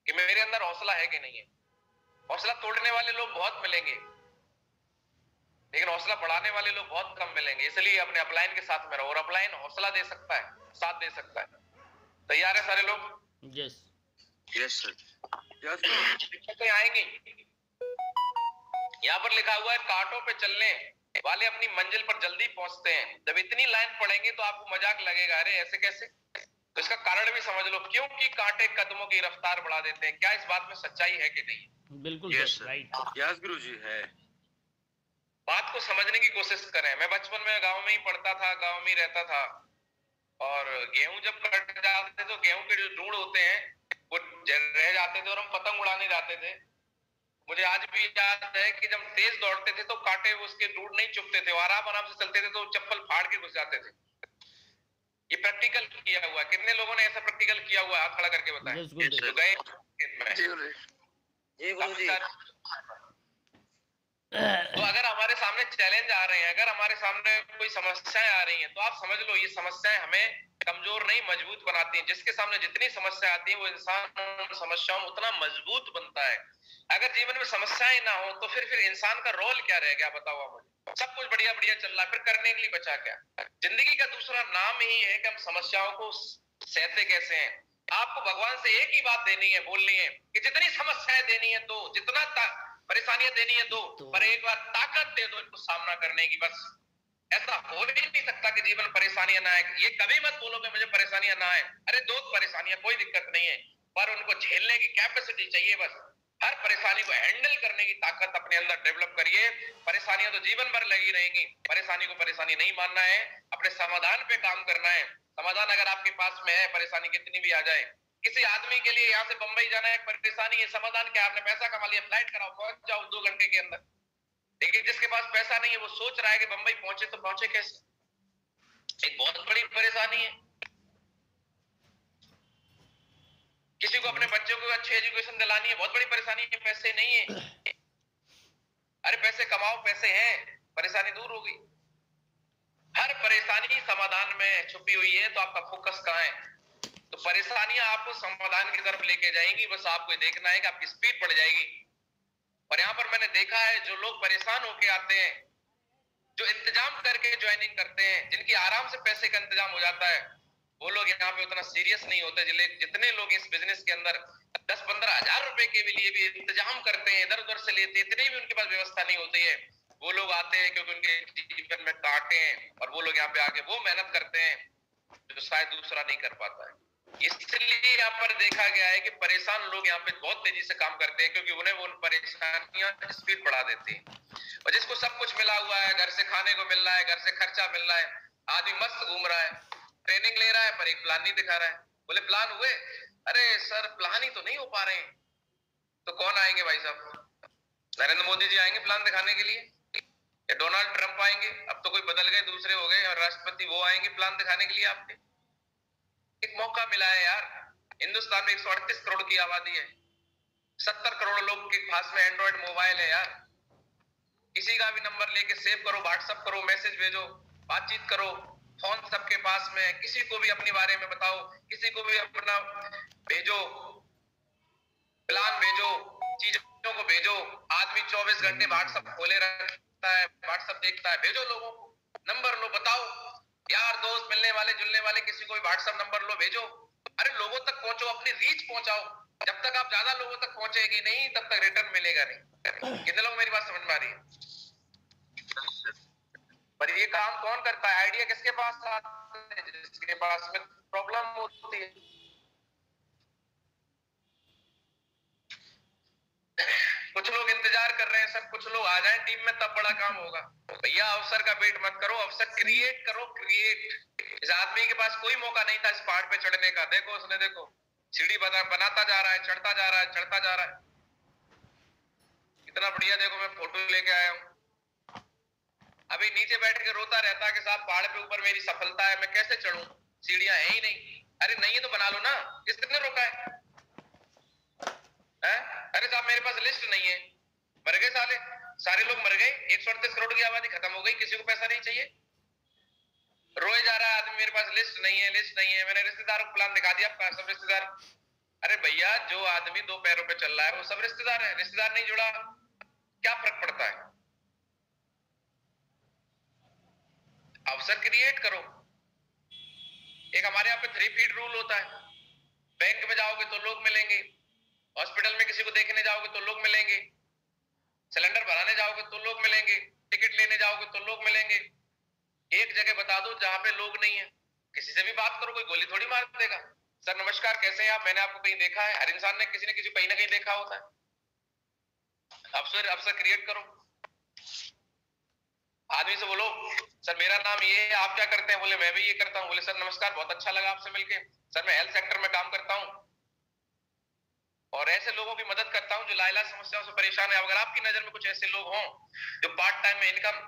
कि मेरे अंदर हौसला है कि नहीं है। हौसला तोड़ने वाले लोग बहुत मिलेंगे, लेकिन हौसला बढ़ाने वाले लोग बहुत कम मिलेंगे। इसलिए अपने अपलाइन के साथ में रहो, और अपलाइन हौसला दे सकता है, साथ दे सकता है। तैयार है सारे लोग? Yes yes sir. दिक्कतें आएंगी। यहाँ पर लिखा हुआ है कांटों पे चलने वाले अपनी मंजिल पर जल्दी पहुंचते हैं। जब इतनी लाइन पढ़ेंगे तो आपको मजाक लगेगा, अरे ऐसे कैसे। तो इसका कारण भी समझ लो, क्योंकि कांटे कदमों की रफ्तार बढ़ा देते हैं। क्या इस बात में सच्चाई है कि नहीं? बिल्कुल राइट। यस गुरुजी है। बात को समझने की कोशिश करें। मैं बचपन में गांव में ही पढ़ता था, गांव में ही रहता था, और गेहूं जब कट जाते तो गेहूं के जो ढूंढ होते हैं वो रह जाते थे, और हम पतंग उड़ाने जाते थे। मुझे आज भी याद है कि जब तेज दौड़ते थे तो कांटे उसके ढूंढ नहीं चुभते थे, आराम आराम से चलते थे, तो चप्पल फाड़ के घुस जाते थे। ये प्रैक्टिकल किया हुआ। कितने लोगों ने ऐसा प्रैक्टिकल किया हुआ, हाथ खड़ा करके बताएं। तो गए तो अगर हमारे सामने चैलेंज आ रहे हैं, अगर हमारे सामने कोई समस्याएं आ रही हैं, तो आप समझ लो ये समस्याएं हमें कमजोर नहीं मजबूत बनाती हैं। जिसके सामने जितनी समस्या आती है वो इंसान उन समस्याओं में उतना मजबूत बनता है। अगर जीवन में समस्याएं ना हो तो फिर इंसान का रोल क्या रह गया, बताओ मुझे। सब कुछ बढ़िया बढ़िया चल रहा है, फिर करने के लिए बचा क्या? जिंदगी का दूसरा नाम ही है कि हम समस्याओं को सहते कैसे हैं। आपको भगवान से एक ही बात देनी है, बोलनी है कि जितनी समस्याएं देनी है दो, जितना परेशानियां देनी है दो, पर एक बार ताकत दे दो इनको सामना करने की। बस ऐसा हो ही नहीं सकता कि जीवन में परेशानियां ना आए। ये कभी मत बोलो कि मुझे परेशानियां ना आए। अरे दो परेशानियां कोई दिक्कत नहीं है, पर उनको झेलने की कैपेसिटी चाहिए। बस हर परेशानी को हैंडल करने की ताकत अपने अंदर डेवलप करिए। परेशानियां तो जीवन भर लगी रहेंगी, परेशानी को परेशानी नहीं मानना है, अपने समाधान पे काम करना है। समाधान अगर आपके पास में है, परेशानी कितनी भी आ जाए। किसी आदमी के लिए यहाँ से बंबई जाना है, परेशानी है, समाधान क्या? आपने पैसा कमा लिया, फ्लाइट कराओ, पहुंच जाओ 2 घंटे के अंदर। लेकिन जिसके पास पैसा नहीं है वो सोच रहा है कि बंबई पहुंचे तो पहुंचे कैसे। एक बहुत बड़ी परेशानी है। किसी को अपने बच्चों को अच्छी एजुकेशन दिलानी है, बहुत बड़ी परेशानी है, पैसे नहीं है। अरे पैसे कमाओ, पैसे हैं, परेशानी दूर होगी। हर परेशानी समाधान में छुपी हुई है, तो आपका फोकस कहाँ है? तो परेशानियां आपको समाधान की तरफ लेके जाएंगी। बस आपको देखना है कि आपकी स्पीड बढ़ जाएगी। और यहाँ पर मैंने देखा है जो लोग परेशान होके आते हैं, जो इंतजाम करके ज्वाइनिंग करते हैं, जिनकी आराम से पैसे का इंतजाम हो जाता है, वो लोग यहाँ पे उतना सीरियस नहीं होते। जितने लोग इस बिजनेस के अंदर 10-15 हजार रुपए के लिए भी इंतजाम करते हैं, इधर उधर से लेते, इतनी भी उनके पास व्यवस्था नहीं होती है। वो लोग आते हैं क्योंकि उनके जीवन में कांटे हैं, और वो लोग यहाँ पे आके वो मेहनत करते हैं जो शायद दूसरा नहीं कर पाता है। इसलिए यहाँ पर देखा गया है कि परेशान लोग यहाँ पे बहुत तेजी से काम करते हैं, क्योंकि उन्हें वो परेशानियां स्पीड बढ़ा देती हैं। और जिसको सब कुछ मिला हुआ है, घर से खाने को मिल रहा है, घर से खर्चा मिल रहा है, आदमी मस्त घूम रहा है, ट्रेनिंग ले रहा है, पर एक प्लान नहीं दिखा रहा है। बोले प्लान हुए? अरे सर प्लान ही तो नहीं हो पा रहे हैं। तो कौन आएंगे भाई साहब? नरेंद्र मोदी जी आएंगे प्लान दिखाने के लिए, या डोनाल्ड ट्रंप आएंगे? अब तो कोई बदल गए, दूसरे हो गए, और राष्ट्रपति वो आएंगे प्लान दिखाने के लिए आपके। एक मौका मिला है यार। हिंदुस्तान में 138 करोड़ की आबादी है, 70 करोड़ लोग के पास में एंड्रॉइड मोबाइल है यार। किसी का भी नंबर लेके सेव करो, व्हाट्सएप करो, मैसेज भेजो, बातचीत करो, फोन सबके पास में। किसी को भी अपने बारे में बताओ, किसी को भी अपना भेजो, प्लान भेजो, चीजों को भेजो। आदमी 24 घंटे व्हाट्सएप खोले रखता है, व्हाट्सएप देखता है। भेजो लोगों को, नंबर लो, बताओ, यार दोस्त मिलने वाले जुलने वाले किसी को भी व्हाट्सएप नंबर लो, भेजो। अरे लोगों तक पहुंचो, अपनी रीच पहुंचाओ। जब तक आप ज्यादा लोगों तक पहुंचेगी नहीं, तब तक रिटर्न मिलेगा नहीं। कितने लोग मेरी बात समझ में आ रही है? पर ये काम कौन करता है? आइडिया किसके पास आता है? जिसके पास में प्रॉब्लम होती है। कुछ लोग इंतजार कर रहे हैं सर, कुछ लोग आ जाएं टीम में तब बड़ा काम होगा। भैया अवसर का वेट मत करो, अवसर क्रिएट करो, क्रिएट। इस आदमी के पास कोई मौका नहीं था इस पहाड़ पे चढ़ने का, देखो उसने, देखो सीढ़ी बनाता जा रहा है, चढ़ता जा रहा है, चढ़ता जा रहा है। कितना बढ़िया, देखो मैं फोटो लेके आया हूँ। अभी नीचे बैठ के रोता रहता है कि साहब पहाड़ पे ऊपर मेरी सफलता है, मैं कैसे चढ़ूं, सीढ़ियां है ही नहीं। अरे नहीं है तो बना लो ना, किसने रोका है? अरे साहब मेरे पास लिस्ट नहीं है, मर गए साले, सारे लोग मर गए, 138 करोड़ की आबादी खत्म हो गई, किसी को पैसा नहीं चाहिए, रोए जा रहा है आदमी, मेरे पास लिस्ट नहीं है, लिस्ट नहीं है। मैंने रिश्तेदारों को प्लान दिखा दिया, सब रिश्तेदार। अरे भैया जो आदमी दो पैरों पे चल रहा है वो सब रिश्तेदार है, रिश्तेदार नहीं जुड़ा क्या फर्क पड़ता है? अवसर क्रिएट करो। एक हमारे यहाँ पे 3 फीट रूल होता है, बैंक में जाओगे तो लोग मिलेंगे, हॉस्पिटल में किसी को देखने जाओगे तो लोग मिलेंगे, सिलेंडर भराने जाओगे तो लोग मिलेंगे, टिकट लेने जाओगे तो लोग मिलेंगे। एक जगह बता दो जहां पे लोग नहीं है, किसी से भी बात करो, कोई गोली थोड़ी मार देगा। सर नमस्कार, कैसे हैं आप, मैंने आपको कहीं देखा है? हर इंसान ने किसी न किसी कहीं ना कहीं देखा होता है। अवसर क्रिएट करो। आदमी से बोलो सर मेरा नाम ये है, आप क्या करते हैं? बोले मैं भी ये करता हूँ। बोले सर नमस्कार, बहुत अच्छा लगा आपसे मिलके, सर मैं हेल्थ सेक्टर में काम करता हूँ और ऐसे लोगों की मदद करता हूँ जो लाइलाज समस्याओं से परेशान है। अगर आपकी नजर में कुछ ऐसे लोग हों जो पार्ट टाइम में इनकम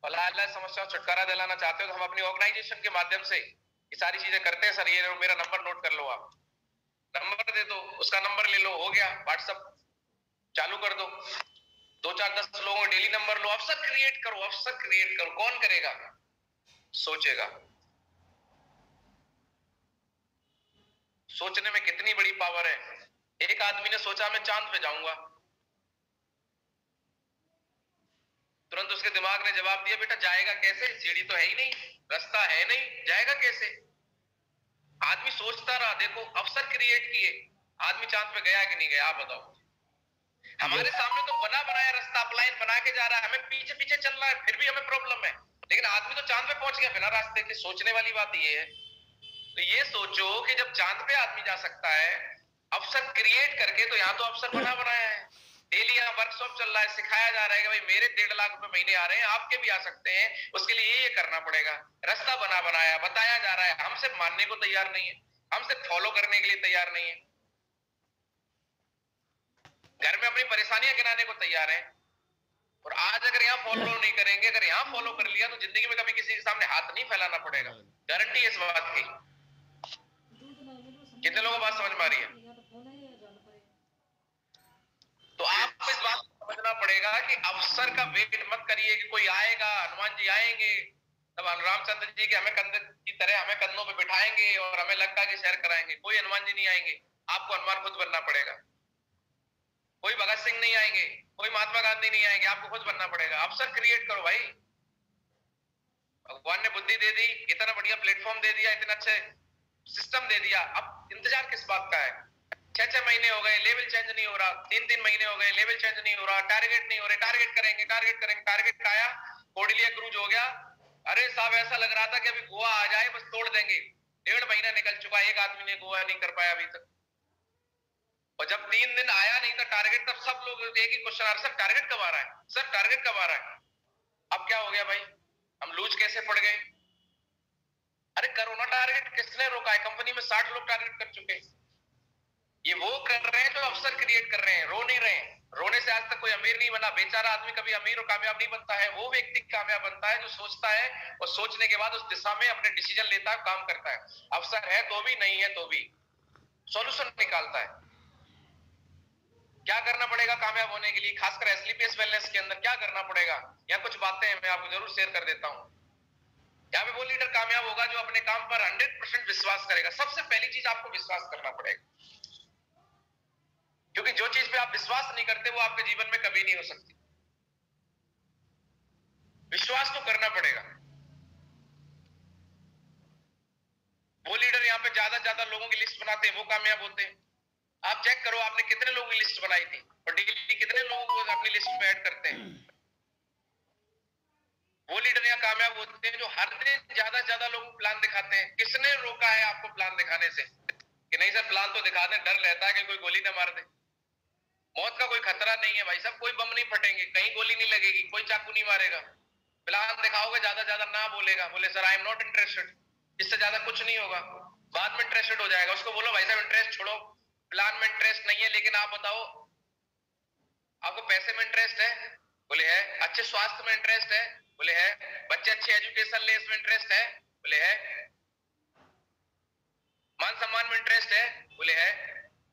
और लाइलाज समस्याओं से छुटकारा दिलाना चाहते हो तो हम अपनी ऑर्गेनाइजेशन के माध्यम से ये सारी चीजें करते हैं। सर ये मेरा नंबर नोट कर लो, आप नंबर दे दो, उसका नंबर ले लो, हो गया, व्हाट्सएप चालू कर दो, 2 4 10 लोगों डेली नंबर लो। अवसर क्रिएट करो, अवसर क्रिएट करो। कौन करेगा? सोचेगा। सोचने में कितनी बड़ी पावर है। एक आदमी ने सोचा मैं चांद पे जाऊंगा, तुरंत उसके दिमाग ने जवाब दिया बेटा जाएगा कैसे, सीढ़ी तो है ही नहीं, रास्ता है नहीं, जाएगा कैसे? आदमी सोचता रहा, देखो अवसर क्रिएट किए, आदमी चांद पे गया कि नहीं गया, आप बताओ। हमारे सामने तो बना बनाया रास्ता अपलाइन बना के जा रहा है, हमें पीछे पीछे चल रहा है, फिर भी हमें प्रॉब्लम है। लेकिन आदमी तो चांद पे पहुंच गया बिना रास्ते के। सोचने वाली बात ये है। तो ये सोचो कि जब चांद पे आदमी जा सकता है अवसर क्रिएट करके, तो यहाँ तो अवसर बना बनाया है। डेली यहाँ वर्कशॉप चल रहा है, सिखाया जा रहा है कि भाई मेरे 1.5 लाख रुपए महीने आ रहे हैं, आपके भी आ सकते हैं, उसके लिए ये करना पड़ेगा। रास्ता बना बनाया बताया जा रहा है, हम सिर्फ मानने को तैयार नहीं है, हम सिर्फ फॉलो करने के लिए तैयार नहीं है। घर में अपनी परेशानियां गिनाने को तैयार है, और आज अगर यहाँ फॉलो नहीं करेंगे, अगर यहाँ फॉलो कर लिया तो जिंदगी में कभी किसी के सामने हाथ नहीं फैलाना पड़ेगा, गारंटी है इस बात की। कितने लोगों को बात समझ में आ रही है? तो आपको इस बात को समझना पड़ेगा कि अवसर का वेट मत करिए कि कोई आएगा, हनुमान जी आएंगे तब रामचंद्र जी के हमें कंधे की तरह हमें कंधों पे बिठाएंगे और हमें लंका की सैर कराएंगे। कोई हनुमान जी नहीं आएंगे, आपको हनुमान खुद बनना पड़ेगा। कोई भगत सिंह नहीं आएंगे, कोई महात्मा गांधी नहीं आएंगे, आपको खुद बनना पड़ेगा। अवसर क्रिएट करो भाई। भगवान ने बुद्धि दे दी, इतना बढ़िया प्लेटफॉर्म दे दिया, इतना अच्छे सिस्टम दे दिया, अब इंतजार किस बात का है? 6 महीने हो गए, लेवल चेंज नहीं हो रहा, 3 महीने हो गए, लेवल चेंज नहीं हो रहा, टारगेट नहीं हो रहे। टारगेट करेंगे, टारगेट करेंगे, टारगेट आया, कोडिलिया क्रूज हो गया। अरे साहब ऐसा लग रहा था कि अभी गोवा आ जाए बस तोड़ देंगे। 1.5 महीना निकल चुका, एक आदमी ने गोवा नहीं कर पाया अभी तक। और जब 3 दिन आया नहीं था टारगेट, तब सब लोग एक ही क्वेश्चन आ रहा, सर टारगेट कब आ रहा है, सर टारगेट कब आ रहा है? अब क्या हो गया भाई, हम लूज कैसे पड़ गए? अरे कोरोना टारगेट किसने रोका है? कंपनी में 60 लोग टारगेट कर चुके हैं। ये वो कर रहे हैं जो अवसर क्रिएट कर रहे हैं, रो नहीं रहे हैं। रोने से आज तक कोई अमीर नहीं बना, बेचारा आदमी कभी अमीर और कामयाब नहीं बनता है। वो व्यक्ति कामयाब बनता है जो सोचता है और सोचने के बाद उस दिशा में अपने डिसीजन लेता है, काम करता है। अवसर है तो भी, नहीं है तो भी सॉल्यूशन निकालता है। क्या करना पड़ेगा कामयाब होने के लिए, खासकर एसलीपीएस वेलनेस के अंदर क्या करना पड़ेगा? यहाँ कुछ बातें मैं आपको जरूर शेयर कर देता हूँ। यहाँ पे वो लीडर कामयाब होगा जो अपने काम पर 100% विश्वास करेगा। सबसे पहली चीज आपको विश्वास करना पड़ेगा, क्योंकि जो चीज पे आप विश्वास नहीं करते वो आपके जीवन में कभी नहीं हो सकती। विश्वास तो करना पड़ेगा। वो लीडर यहाँ पे ज्यादा लोगों की लिस्ट बनाते हैं, वो कामयाब होते हैं। आप चेक करो आपने कितने लोगों की लिस्ट बनाई थी और डेली कितने लोगों को अपनी लिस्ट में ऐड करते हैं। वो लीडर यहाँ कामयाब होते हैं जो हर दिन ज्यादा से ज्यादा लोगों को प्लान दिखाते हैं। किसने रोका है आपको प्लान दिखाने से कि नहीं सर प्लान तो दिखा दें, डर रहता है कि कोई गोली ना मार दे। मौत का कोई खतरा नहीं है भाई साहब, कोई बम नहीं फटेंगे, कहीं गोली नहीं लगेगी, कोई चाकू नहीं मारेगा। प्लान दिखाओगे, ज्यादा ज्यादा ना बोलेगा, बोले sir I am not interested, इससे ज्यादा कुछ नहीं होगा। बाद में इंटरेस्टेड हो जाएगा, उसको बोलो भाई साहब इंटरेस्ट छोड़ो, प्लान में इंटरेस्ट नहीं है, लेकिन आप बताओ आपको पैसे में इंटरेस्ट है? बोले है। अच्छे स्वास्थ्य में इंटरेस्ट है? बोले है। बच्चे अच्छे एजुकेशन ले इसमें इंटरेस्ट है? बोले है। मान सम्मान में इंटरेस्ट है? बोले है।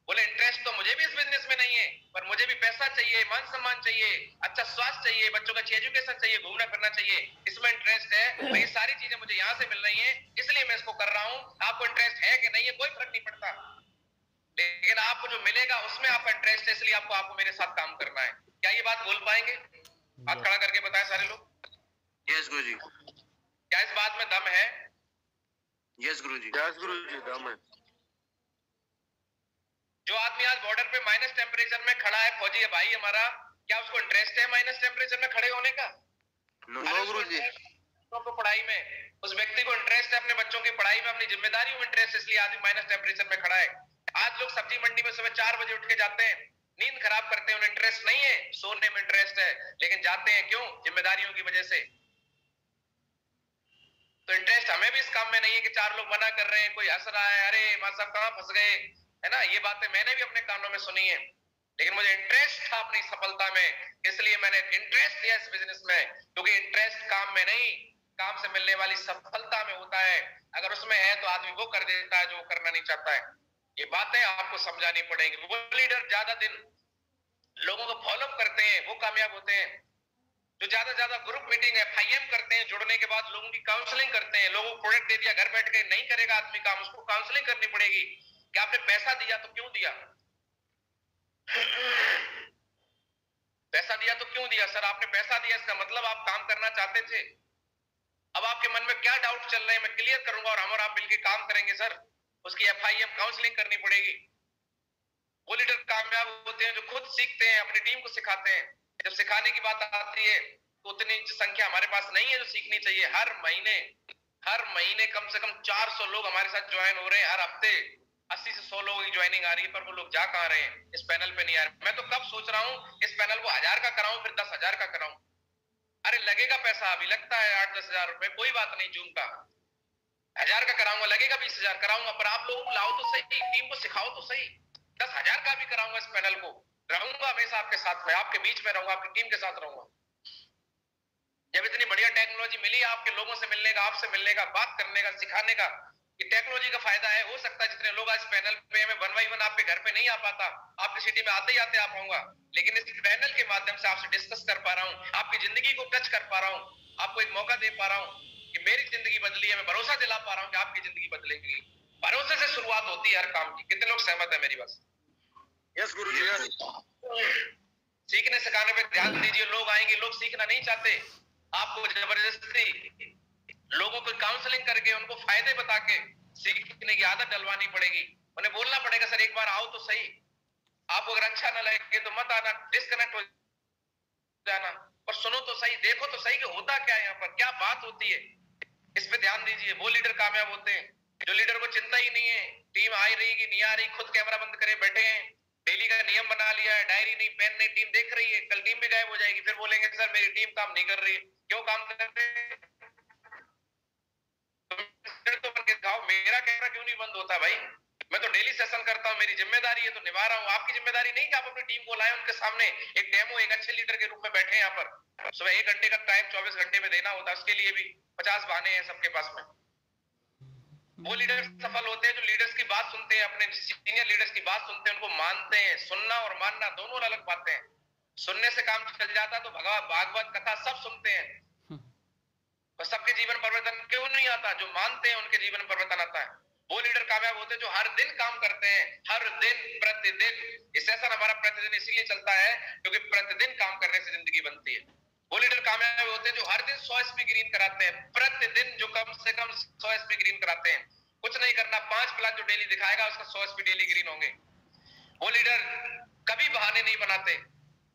बोले इंटरेस्ट तो मुझे भी इस बिजनेस में नहीं है, पर मुझे भी पैसा चाहिए, मान सम्मान चाहिए, अच्छा स्वास्थ्य चाहिए, बच्चों का अच्छी एजुकेशन चाहिए, घूमना फिरना चाहिए, इसमें इंटरेस्ट है। तो ये सारी चीजें मुझे यहाँ से मिल रही है, इसलिए मैं इसको कर रहा हूँ। आपको इंटरेस्ट है कि नहीं है कोई फर्क नहीं पड़ता, लेकिन आपको जो मिलेगा उसमें आपका इंटरेस्ट है, इसलिए आपको मेरे साथ काम करना है। क्या ये बात बोल पाएंगे? हाथ खड़ा करके बताएं सारे लोग। यस गुरुजी। क्या इस बात में दम है? यस गुरुजी। यस गुरुजी, दम है। जो आदमी आज बॉर्डर पे माइनस टेम्परेचर में खड़ा है, फौजी है भाई हमारा, क्या उसको इंटरेस्ट है माइनस टेम्परेचर में खड़े होने का? नो गुरुजी। तो पढ़ाई में उस व्यक्ति को इंटरेस्ट है, अपने बच्चों की पढ़ाई में, अपनी जिम्मेदारियों में इंटरेस्ट, इसलिए आदमी माइनस टेम्परेचर में खड़ा है। आज लोग सब्जी मंडी में सुबह 4 बजे उठ के जाते हैं, नींद खराब करते हैं, उन्हें इंटरेस्ट नहीं है, सोने में इंटरेस्ट है, लेकिन जाते हैं क्यों? जिम्मेदारियों की वजह से। तो इंटरेस्ट हमें भी इस काम में नहीं है कि 4 लोग मना कर रहे हैं, कोई हंस रहा है, अरे मां साहब कहां फंस गए, है ना, ये बातें मैंने भी अपने कानों में सुनी है, लेकिन मुझे इंटरेस्ट था अपनी सफलता में, इसलिए मैंने इंटरेस्ट लिया इस बिजनेस में, क्योंकि इंटरेस्ट काम में नहीं, काम से मिलने वाली सफलता में होता है। अगर उसमें है तो आदमी वो कर देता है जो करना नहीं चाहता है। ये बातें आपको समझानी पड़ेंगी। वो लीडर ज्यादा दिन लोगों को फॉलो करते हैं वो कामयाब होते हैं। जो ज्यादा ग्रुप मीटिंग FIM करते हैं, जुड़ने के बाद लोगों की काउंसलिंग करते हैं, लोगों को प्रोडक्ट दे दिया, घर बैठ के नहीं करेगा आदमी काम, उसको काउंसलिंग करनी पड़ेगी कि आपने पैसा दिया तो क्यों दिया, पैसा दिया तो क्यों दिया? सर आपने पैसा दिया, इसका मतलब आप काम करना चाहते थे। अब आपके मन में क्या डाउट चल रहे हैं मैं क्लियर करूंगा और हम और आप मिलकर काम करेंगे सर। उसकी FIM काउंसलिंग करनी पड़ेगी। वो लीडर कामयाब होते हैं जो खुद सीखते हैं, अपनी टीम को सिखाते हैं। जब सिखाने की बात आती है तो उतनी संख्या हमारे पास नहीं है जो सीखनी चाहिए। हर महीने कम से कम 400 लोग हमारे साथ ज्वाइन हो रहे हैं, हर हफ्ते 80 से 100 लोगों की ज्वाइनिंग आ रही है, पर वो लोग जा कहां रहे हैं? इस पैनल पे नहीं आ रहे। मैं तो कब सोच रहा हूं इस पैनल को 1000 का कराऊं, फिर 10,000 का कराऊं। अरे लगेगा पैसा, अभी लगता है 8-10 हजार रुपए, कोई बात नहीं, जून का 1000 का कराऊंगा, लगेगा 20,000 कराऊंगा, पर आप लोगों को लाओ तो सही, टीम को सिखाओ तो सही। 10,000 का भी कराऊंगा, इस पैनल को रहूंगा हमेशा आपके साथ में, आपके बीच में रहूंगा, आपकी टीम के साथ रहूंगा। जब इतनी बढ़िया टेक्नोलॉजी मिली आपके लोगों से मिलने का, आपसे मिलने का, बात करने का, सिखाने का, ये टेक्नोलॉजी का फायदा है। हो सकता है जितने लोग आज पैनल पे, मैं 1 by 1 आपके घर पे नहीं आ पाता, आपकी सिटी में आते ही आते आ पाऊंगा, लेकिन इस पैनल के माध्यम से आपसे डिस्कस कर पा रहा हूँ, आपकी जिंदगी को टच कर पा रहा हूँ, आपको एक मौका दे पा रहा हूँ कि मेरी जिंदगी बदली है, मैं भरोसा दिला पा रहा हूँ कि आपकी जिंदगी बदलेगी। भरोसे से शुरुआत होती है हर काम की। कितने लोग सहमत है मेरी बात? यस गुरुजी, यस। सीखने सिखाने पे ध्यान दीजिए। लोग आएंगे, लोग सीखना नहीं चाहते, आपको जबरदस्ती लोगों को काउंसलिंग करके उनको फायदे बता के सीखने की आदत डलवानी पड़ेगी। उन्हें बोलना पड़ेगा सर एक बार आओ तो सही, आपको अगर अच्छा ना लगे तो मत आना, डिस्कनेक्ट हो जाना, और सुनो तो सही, देखो तो सही कि होता क्या है यहाँ पर, क्या बात होती है, इस पे ध्यान दीजिए। वो लीडर कामयाब होते हैं जो लीडर को चिंता ही नहीं है टीम आ रही कि नहीं आ रही, खुद कैमरा बंद करे बैठे हैं, डेली का नियम बना लिया है, डायरी नहीं, पेन नहीं, टीम देख रही है, कल टीम भी गायब हो जाएगी, फिर बोलेंगे सर मेरी टीम काम नहीं कर रही है। क्यों काम कर रहे हैं? तो बन के दिखाओ, मेरा कैमरा क्यों नहीं बंद होता भाई? मैं तो डेली सेशन करता हूं, मेरी जिम्मेदारी है तो निभा रहा हूं। आपकी जिम्मेदारी नहीं कि आप अपनी टीम को लाएं, उनके सामने एक डेमो, एक अच्छे लीडर के रूप में बैठे यहाँ पर। सुबह 1 घंटे का टाइम 24 घंटे में देना होता है, उसके लिए भी 50 बहाने हैं सबके पास में। वो लीडर सफल होते हैं जो लीडर्स की बात सुनते हैं, अपने सीनियर लीडर्स की बात सुनते हैं, उनको मानते हैं। सुनना और मानना दोनों अलग बातें हैं। सुनने से काम चल जाता तो भागवत कथा सब सुनते हैं, तो सबके जीवन परिवर्तन क्यों नहीं आता? जो मानते हैं उनके जीवन परिवर्तन आता है। वो लीडर कामयाब होते हैं जो हर दिन काम करते हैं, हर दिन, प्रतिदिन। ये सेशन हमारा प्रतिदिन इसीलिए चलता है क्योंकि प्रतिदिन काम करने से जिंदगी बनती है। वो लीडर कामयाब होते हैं जो हर दिन 100 SP ग्रीन कराते हैं, प्रतिदिन जो कम से कम 100 SP ग्रीन कराते हैं। कुछ नहीं करना, 5 प्लान जो डेली दिखाएगा उसका 100 SP डेली ग्रीन होंगे। वो लीडर कभी बहाने नहीं बनाते,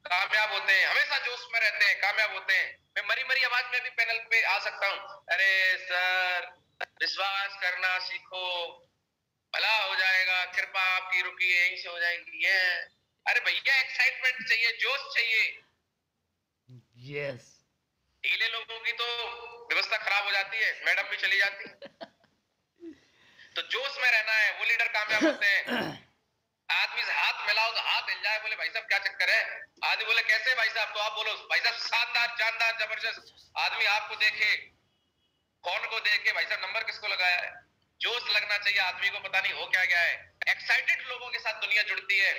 कामयाब होते हैं, हमेशा जोश में रहते हैं, कामयाब होते हैं। मैं मरी मरी आवाज में भी पैनल पे आ सकता हूँ, अरे सर विश्वास करना सीखो, भला हो जाएगा, कृपा आपकी रुकी है, यहीं से हो जाएगी। ये अरे भैया एक्साइटमेंट चाहिए, जोश चाहिए। यस ढीले लोगों की तो व्यवस्था खराब हो जाती है, मैडम भी चली जाती है। तो जोश में रहना है, वो लीडर कामयाब होते हैं। आदमी से हाथ मिलाओ तो हाथ हिल जाए, बोले भाई साहब क्या चक्कर है। आदमी बोले कैसे भाई साहब, तो आप बोलो भाई साहब शानदार जानदार जबरदस्त। आदमी आपको देखे, कौन को देखे, भाई साहब नंबर किसको लगाया है। जोश लगना चाहिए आदमी को, पता नहीं हो क्या गया है। एक्साइटेड लोगों के साथ दुनिया जुड़ती है,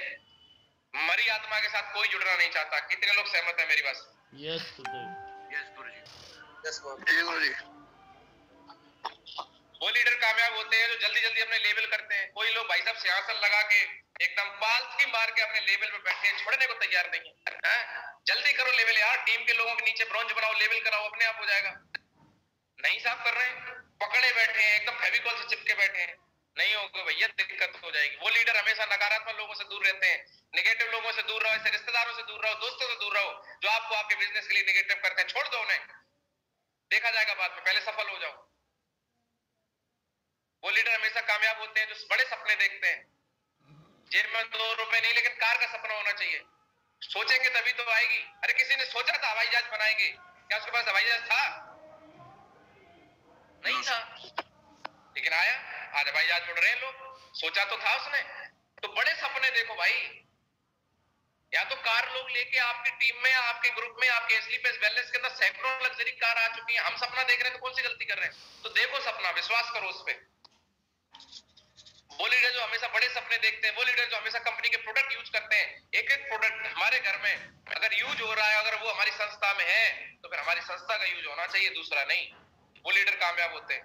मरी आत्मा के साथ कोई जुड़ना नहीं चाहता। कितने लोग सहमत है मेरी बात से? यस गुरुदेव, यस गुरुजी। यस गुरुजी। वो लीडर कामयाब होते हैं जो जल्दी जल्दी अपने लेवल करते हैं। कोई लोग भाई साहब सियासत लगा के एकदम पालथी मार के अपने लेवल पे बैठे हैं, छोड़ने को तैयार नहीं है। जल्दी करो लेवल यार, टीम के लोगों के नीचे ब्रॉन्ज बनाओ, लेवल कराओ, अपने आप हो जाएगा। नहीं साहब कर रहे हैं, पकड़े बैठे हैं, एकदम फेविकॉल से चिपके बैठे हैं। नहीं होगा भैया, दिक्कत हो जाएगी। वो लीडर हमेशा नकारात्मक लोगों से दूर रहते हैं, नेगेटिव लोगों से दूर रहो, ऐसे रिश्तेदारों से दूर रहो, दोस्तों से दूर रहो जो आपको आपके बिजनेस के लिए नेगेटिव करते हैं। छोड़ दो उन्हें, देखा जाएगा बाद में, पहले सफल हो जाओ। वो लीडर हमेशा कामयाब होते हैं जो बड़े सपने देखते हैं। जेब में 2 रुपए नहीं, लेकिन कार का सपना होना चाहिए। सोचेंगे तभी तो आएगी। अरे किसी ने सोचा था हवाई जहाज बनाएंगे, क्या उसके पास हवाई जहाज था? नहीं था, लेकिन आया। आज हवाई जहाज उड़ रहे हैं लोग, सोचा तो था उसने। तो बड़े सपने देखो भाई। या तो कार लोग लेके आपकी टीम में, आपके ग्रुप में, आपके स्लीप वेलनेस के अंदर सैकड़ों लग्जरी कार आ चुकी है। हम सपना देख रहे हैं तो कौन सी गलती कर रहे हैं? तो देखो सपना, विश्वास करो उस पर। वो लीडर जो हमेशा बड़े सपने देखते हैं, वो लीडर जो हमेशा कंपनी के प्रोडक्ट यूज करते हैं। एक एक प्रोडक्ट हमारे घर में अगर यूज हो रहा है, अगर वो हमारी संस्था में है, तो फिर हमारी संस्था का यूज होना चाहिए, दूसरा नहीं। वो लीडर कामयाब होते हैं।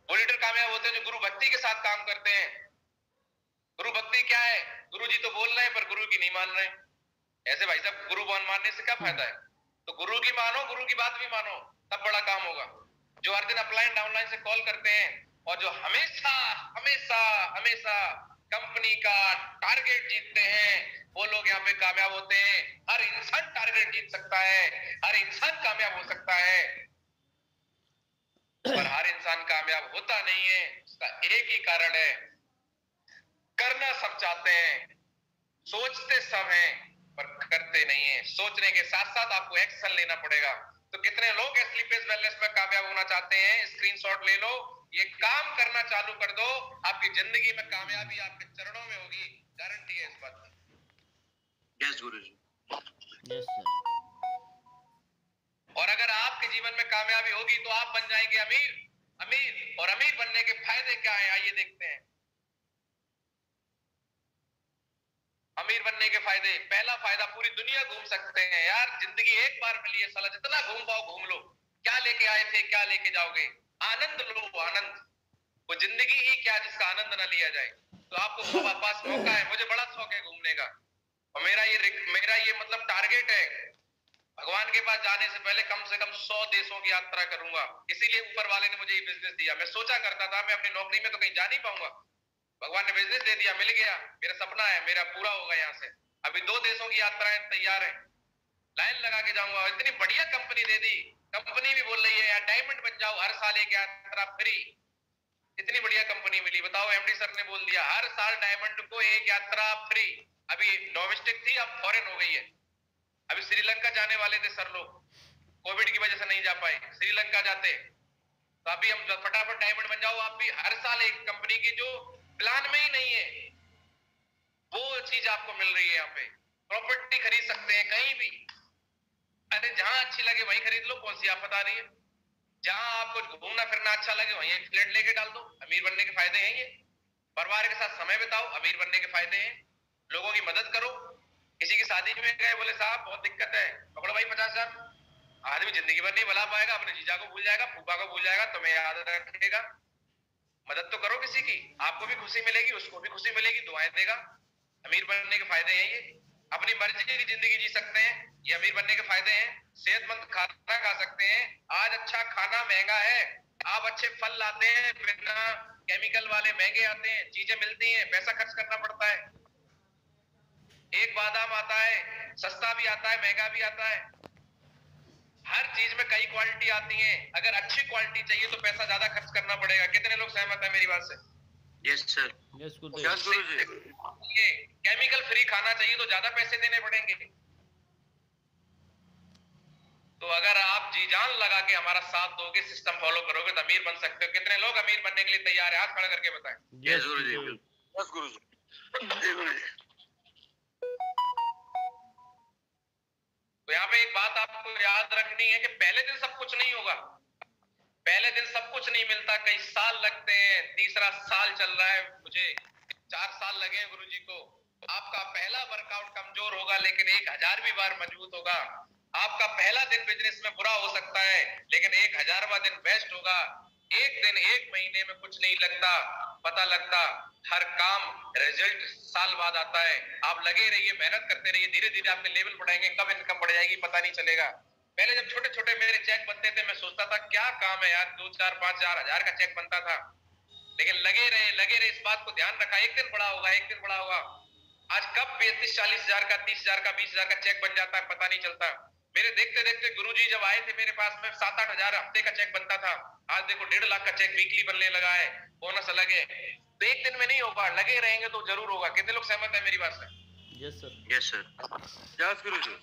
वो लीडर कामयाब होते हैं जो गुरु भक्ति के साथ काम करते हैं। गुरु भक्ति क्या है? गुरु जी तो बोल रहे हैं पर गुरु की नहीं मान रहे। ऐसे भाई साहब गुरु मानने से क्या फायदा है? तो गुरु की मानो, गुरु की बात भी मानो, तब बड़ा काम होगा। जो हर दिन अपलाइन डाउनलाइन से कॉल करते हैं और जो हमेशा हमेशा हमेशा कंपनी का टारगेट जीतते हैं, वो लोग यहाँ पे कामयाब होते हैं। हर इंसान टारगेट जीत सकता है, हर इंसान कामयाब हो सकता है, पर हर इंसान कामयाब होता नहीं है। उसका एक ही कारण है, करना सब चाहते हैं, सोचते सब हैं, पर करते नहीं है। सोचने के साथ साथ आपको एक्शन लेना पड़ेगा। तो कितने लोग स्लीपेज वेलनेस में कामयाब होना चाहते हैं? स्क्रीनशॉट ले लो, ये काम करना चालू कर दो, आपकी जिंदगी में कामयाबी आपके चरणों में होगी, गारंटी है इस बात की। यस गुरुजी। Yes sir. और अगर आपके जीवन में कामयाबी होगी तो आप बन जाएंगे अमीर। अमीर, और अमीर बनने के फायदे क्या है, आइए देखते हैं। अमीर बनने के फायदे, पहला फायदा, पूरी दुनिया घूम सकते हैं यार। जिंदगी एक बार मिली है साला, जितना घूम पाओ घूम लो। क्या लेके आए थे, क्या लेके जाओगे? आनंद लो, आनंद। वो जिंदगी ही क्या जिसका आनंद ना लिया जाए। तो आपको पास मौका है। मुझे बड़ा शौक है घूमने का, और मेरा ये मतलब टारगेट है, भगवान के पास जाने से पहले कम से कम 100 देशों की यात्रा करूंगा। इसीलिए ऊपर वाले ने मुझे ये बिजनेस दिया। मैं सोचा करता था मैं अपनी नौकरी में तो कहीं जा नहीं पाऊंगा, भगवान ने बिजनेस दे दिया, मिल गया। मेरा सपना है, मेरा पूरा होगा यहाँ से। अभी 2 देशों की यात्राएं तैयार है, लाइन लगा के जाऊंगा। इतनी बढ़िया कंपनी दे दी, कंपनी भी बोल रही है यार डायमंड बन जाओ, हर साल एक यात्रा फ्री। इतनी बढ़िया कंपनी मिली, बताओ। एमडी सर ने बोल दिया हर साल डायमंड को एक यात्रा फ्री। अभी डोमेस्टिक थी, अब फॉरेन हो गई है। अभी श्रीलंका जाने वाले थे सर लोग, कोविड की वजह से नहीं जा पाए, श्रीलंका जाते। तो अभी हम फटाफट डायमंड बन जाओ आप भी। हर साल एक कंपनी की जो प्लान में ही नहीं है, वो चीज आपको मिल रही है। यहाँ पे प्रॉपर्टी खरीद सकते हैं कहीं भी। अरे जहां अच्छी लगे वहीं खरीद लो, कौन सी आफत आ रही है? जहां आपको घूमना फिरना अच्छा लगे वहीं एक फ्लैट लेके डाल दो। अमीर बनने के फायदे हैं ये। परिवार के साथ समय बिताओ, अमीर बनने के फायदे हैं। लोगों की मदद करो। किसी की शादी में गए, बोले साहब बहुत दिक्कत है, पकड़ो भाई 50,000। आदमी जिंदगी भर नहीं बुला पाएगा, अपने जीजा को भूल जाएगा, फूफा को भूल जाएगा, तुम्हें याद रखेगा। मदद तो करो किसी की, आपको भी खुशी मिलेगी, उसको भी खुशी मिलेगी, दुआएं देगा। अमीर बनने के फायदे हैं ये। अपनी मर्जी की जिंदगी जी सकते हैं, ये अमीर बनने के फायदे हैं। सेहतमंद खाना खा सकते हैं। आज अच्छा खाना महंगा है, आप अच्छे फल लाते हैं, बिना केमिकल वाले महंगे आते हैं, चीजें मिलती हैं, पैसा खर्च करना पड़ता है। एक बादाम आता है, सस्ता भी आता है, महंगा भी आता है। हर चीज में कई क्वालिटी आती है। अगर अच्छी क्वालिटी चाहिए तो पैसा ज्यादा खर्च करना पड़ेगा। कितने लोग सहमत है मेरी बात से? Yes sir. यस गुरुदेव। यस गुरुजी। ये केमिकल फ्री खाना चाहिए तो ज्यादा पैसे देने पड़ेंगे। तो अगर आप जी जान लगा के हमारा साथ दोगे, सिस्टम फॉलो करोगे तो अमीर बन सकते हो। कितने लोग अमीर बनने के लिए तैयार है? हाथ खड़ा करके बताएं। यस गुरुजी। यस गुरुजी। जी गुरुजी। तो यहाँ पे एक बात आपको याद रखनी है कि पहले दिन सब कुछ नहीं होगा। पहले दिन सब कुछ नहीं मिलता, कई साल लगते हैं। तीसरा साल चल रहा है, मुझे 4 साल लगे हैं गुरुजी को। आपका पहला वर्कआउट कमजोर होगा लेकिन 1000वीं बार मजबूत होगा। आपका पहला दिन बिजनेस में बुरा हो सकता है लेकिन 1000वां दिन बेस्ट होगा। एक दिन, एक महीने में कुछ नहीं लगता, पता लगता। हर काम रिजल्ट साल बाद आता है। आप लगे रहिए, मेहनत करते रहिए, धीरे धीरे आपके लेवल बढ़ाएंगे। कब इनकम बढ़ जाएगी पता नहीं चलेगा। पहले जब छोटे छोटे मेरे चेक बनते थे, मैं सोचता था क्या काम है यार, 2, 4, 5, 4 हजार का चेक बनता था। लेकिन लगे रहे इस बात को ध्यान रखा, एक दिन बड़ा होगा, एक दिन बड़ा होगा। आज कब 35-40 हजार का, 30 हजार का, 20 हजार का चेक बन जाता है पता नहीं चलता। मेरे देखते देखते गुरुजी जब आए थे मेरे पास में 7-8 हजार हफ्ते का चेक बनता था। आज देखो 1.5 लाख का चेक वीकली बनने लगा है। बोनस अलग है। तो एक दिन में नहीं होगा, लगे रहेंगे तो जरूर होगा। कितने लोग सहमत है मेरी बात से? Yes sir. Yes sir. Yes गुरुजी।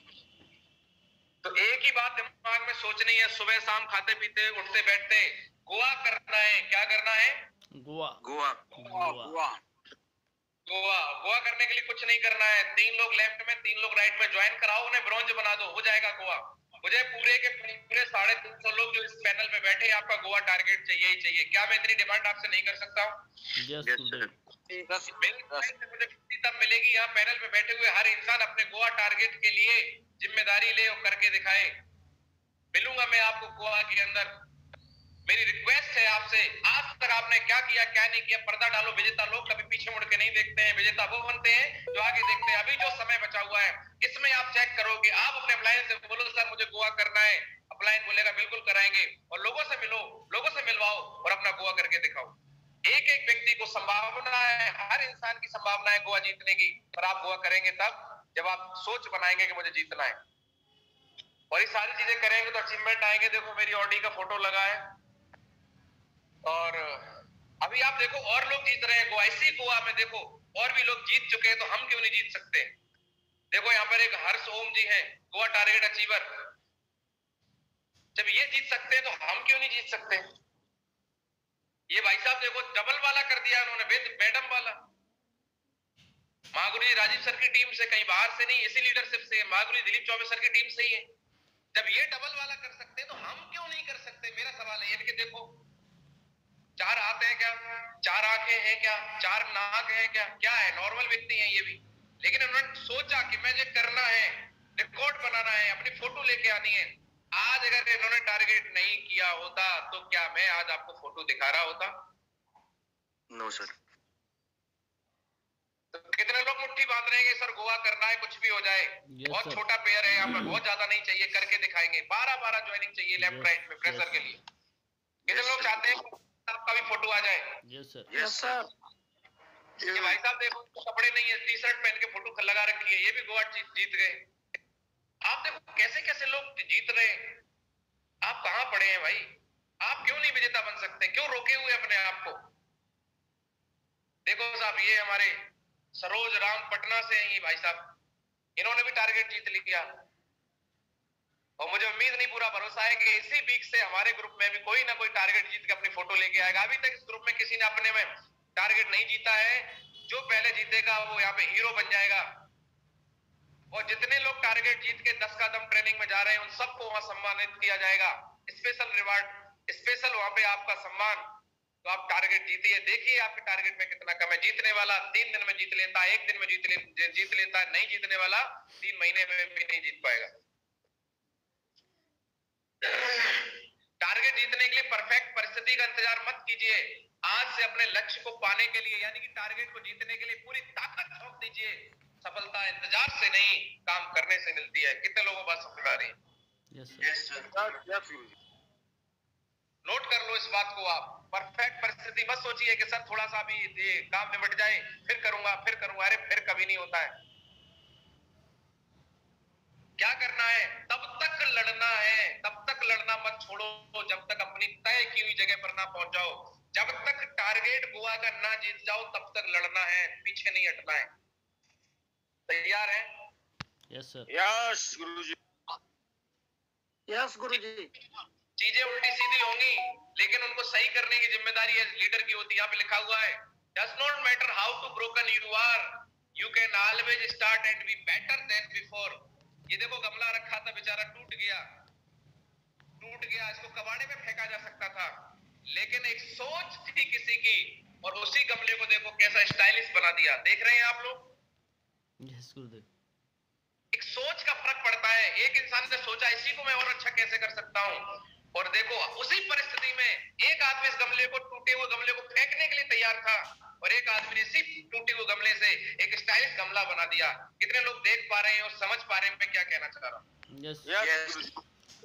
तो एक ही बात दिमाग में सोचनी है, सुबह शाम खाते पीते उठते बैठते गोवा करना है। क्या करना है? गोवा। गोवा। गोवा। गोवा। गोवा करने के लिए कुछ नहीं करना है। 3 लोग लेफ्ट में, 3 लोग राइट में ज्वाइन कराओ, उन्हें ब्रॉन्ज बना दो, हो जाएगा गोवा। मुझे पूरे के पूरे 350 लोग जो इस पैनल में बैठे हैं, आपका गोवा टारगेट चाहिए ही चाहिए। क्या मैं इतनी डिमांड आपसे नहीं कर सकता हूँ? यस यस गुरुदेव। सर। मुझे खुशी तब मिलेगी, यहाँ पैनल में बैठे हुए हर इंसान अपने गोवा टारगेट के लिए जिम्मेदारी ले और करके दिखाए। मिलूंगा मैं आपको गोवा के अंदर। मेरी रिक्वेस्ट है आपसे, आज तक आपने क्या किया क्या नहीं किया, पर्दा डालो। विजेता लोग कभी पीछे मुड़ के नहीं देखते हैं। विजेता वो बनते हैं जो आगे देखते हैं। अभी जो समय बचा हुआ है इसमें आप चेक करोगे। आप अपने अप्लायंस से बोलो सर मुझे गोवा करना है, अप्लायंस बोलेगा बिल्कुल कराएंगे। और लोगों से मिलो, लोगों से मिलवाओ और अपना गोवा करके दिखाओ। एक एक व्यक्ति को संभावना है, हर इंसान की संभावना है गोवा जीतने की। पर आप गोवा करेंगे तब जब आप सोच बनाएंगे कि मुझे जीतना है। और ये सारी चीजें करेंगे तो अचीवमेंट आएंगे। देखो मेरी ऑडी का फोटो लगा है और अभी आप देखो और लोग जीत रहे हैं गोवा। इसी गोवा में देखो और भी लोग जीत चुके हैं, तो हम क्यों नहीं जीत सकते? देखो यहाँ पर एक हर्ष ओम जी हैं, गोवा टारगेट अचीवर। जब ये जीत सकते हैं तो हम क्यों नहीं जीत सकते? ये भाई साहब देखो डबल वाला कर दिया उन्होंने, मैडम वाला। महागुरु जी राजीव सर की टीम से, कहीं बाहर से नहीं, इसी लीडरशिप से। महागुरु जी दिलीप चौबे सर की टीम से ही है। जब ये डबल वाला कर सकते हैं तो हम क्यों नहीं कर सकते? मेरा सवाल है। यानी कि देखो 4 हाथ हैं क्या, 4 आंखें हैं क्या, 4 नाक हैं क्या? क्या है? नॉर्मल व्यक्ति हैं ये भी। लेकिन उन्होंने सोचा कि मुझे करना है, रिकॉर्ड बनाना है, अपनी फोटो लेके आनी है। आज अगर इन्होंने टारगेट नहीं किया होता तो क्या मैं आज आपको फोटो दिखा रहा होता? No sir. तो कितने लोग मुट्ठी बांध रहे हैं सर गोवा करना है कुछ भी हो जाए? बहुत sir. छोटा पेयर है यहाँ पर, बहुत ज्यादा नहीं चाहिए, करके दिखाएंगे। 12-12 ज्वाइनिंग चाहिए लेफ्ट राइट में प्रेशर के लिए। कितने लोग चाहते हैं आपका भी फोटो आ जाए? Yes sir. Yes sir. ये भाई साहब देखो कपड़े नहीं है, टी शर्ट पहन के फोटो लगा रखी है, ये भी गोवा जीत गए। आप देखो कैसे कैसे लोग जीत रहे हैं। आप कहां पड़े हैं भाई? आप क्यों नहीं विजेता बन सकते? क्यों रोके हुए अपने आप को? देखो साहब ये हमारे सरोज राम पटना से हैं ये भाई साहब, इन्होंने भी टारगेट जीत लिया। और मुझे उम्मीद नहीं पूरा भरोसा है कि इसी वीक से हमारे ग्रुप में भी कोई ना कोई टारगेट जीत के अपनी फोटो लेके आएगा। अभी तक इस ग्रुप में किसी ने अपने में टारगेट नहीं जीता है। जो पहले जीतेगा वो यहाँ पे हीरो बन जाएगा। और जितने लोग टारगेट जीत के 10 कदम ट्रेनिंग में जा रहे हैं उन सबको वहां सम्मानित किया जाएगा। स्पेशल रिवार्ड, स्पेशल वहां पे आपका सम्मान। तो आप टारगेट जीतिए, देखिए आपके टारगेट में कितना कम है। जीतने वाला 3 दिन में जीत लेता है, 1 दिन में जीत लेता है। नहीं जीतने वाला 3 महीने में भी नहीं जीत पाएगा। टारगेट जीतने के लिए परफेक्ट परिस्थिति का इंतजार मत कीजिए। आज से अपने लक्ष्य को पाने के लिए यानी कि टारगेट को जीतने के लिए पूरी ताकत झोंक दीजिए। सफलता इंतजार से नहीं काम करने से मिलती है। कितने लोगों को बात समझ आ रही है? Yes sir. नोट कर लो इस बात को आप। परफेक्ट परिस्थिति मत सोचिए कि सर थोड़ा सा भी ये काम निपट जाए फिर करूंगा। अरे फिर कभी नहीं होता है। क्या करना है? तब तक लड़ना है, तब तक लड़ना मत छोड़ो जब तक अपनी तय की हुई जगह पर ना पहुंच जाओ। जब तक टारगेट गोवा का ना जीत जाओ तब तक लड़ना है, पीछे नहीं हटना है। तैयार है? Yes sir. यस गुरुजी। यस गुरुजी। चीजें उल्टी सीधी होंगी लेकिन उनको सही करने की जिम्मेदारी है लीडर की होती है। यहाँ पे लिखा हुआ है does not matter how too broken you are, you can always start and be better than before. ये देखो गमला रखा था बेचारा टूट गया, इसको कबाड़े में फेंका जा सकता था, लेकिन एक सोच थी किसी की और उसी गमले को देखो कैसा स्टाइलिश बना दिया। देख रहे हैं आप लोग? यस गुरुदेव। एक सोच का फर्क पड़ता है। एक इंसान ने सोचा इसी को मैं और अच्छा कैसे कर सकता हूं, और देखो उसी परिस्थिति में एक आदमी इस गमले को, टूटे हुए गमले को फेंकने के लिए तैयार था और एक आदमी ने इसी टूटे हुए गमले से एक स्टाइलिश गमला बना दिया। कितने लोग देख पा रहे हैं और समझ पा रहे हैं मैं क्या कहना चाह रहा हूँ? यस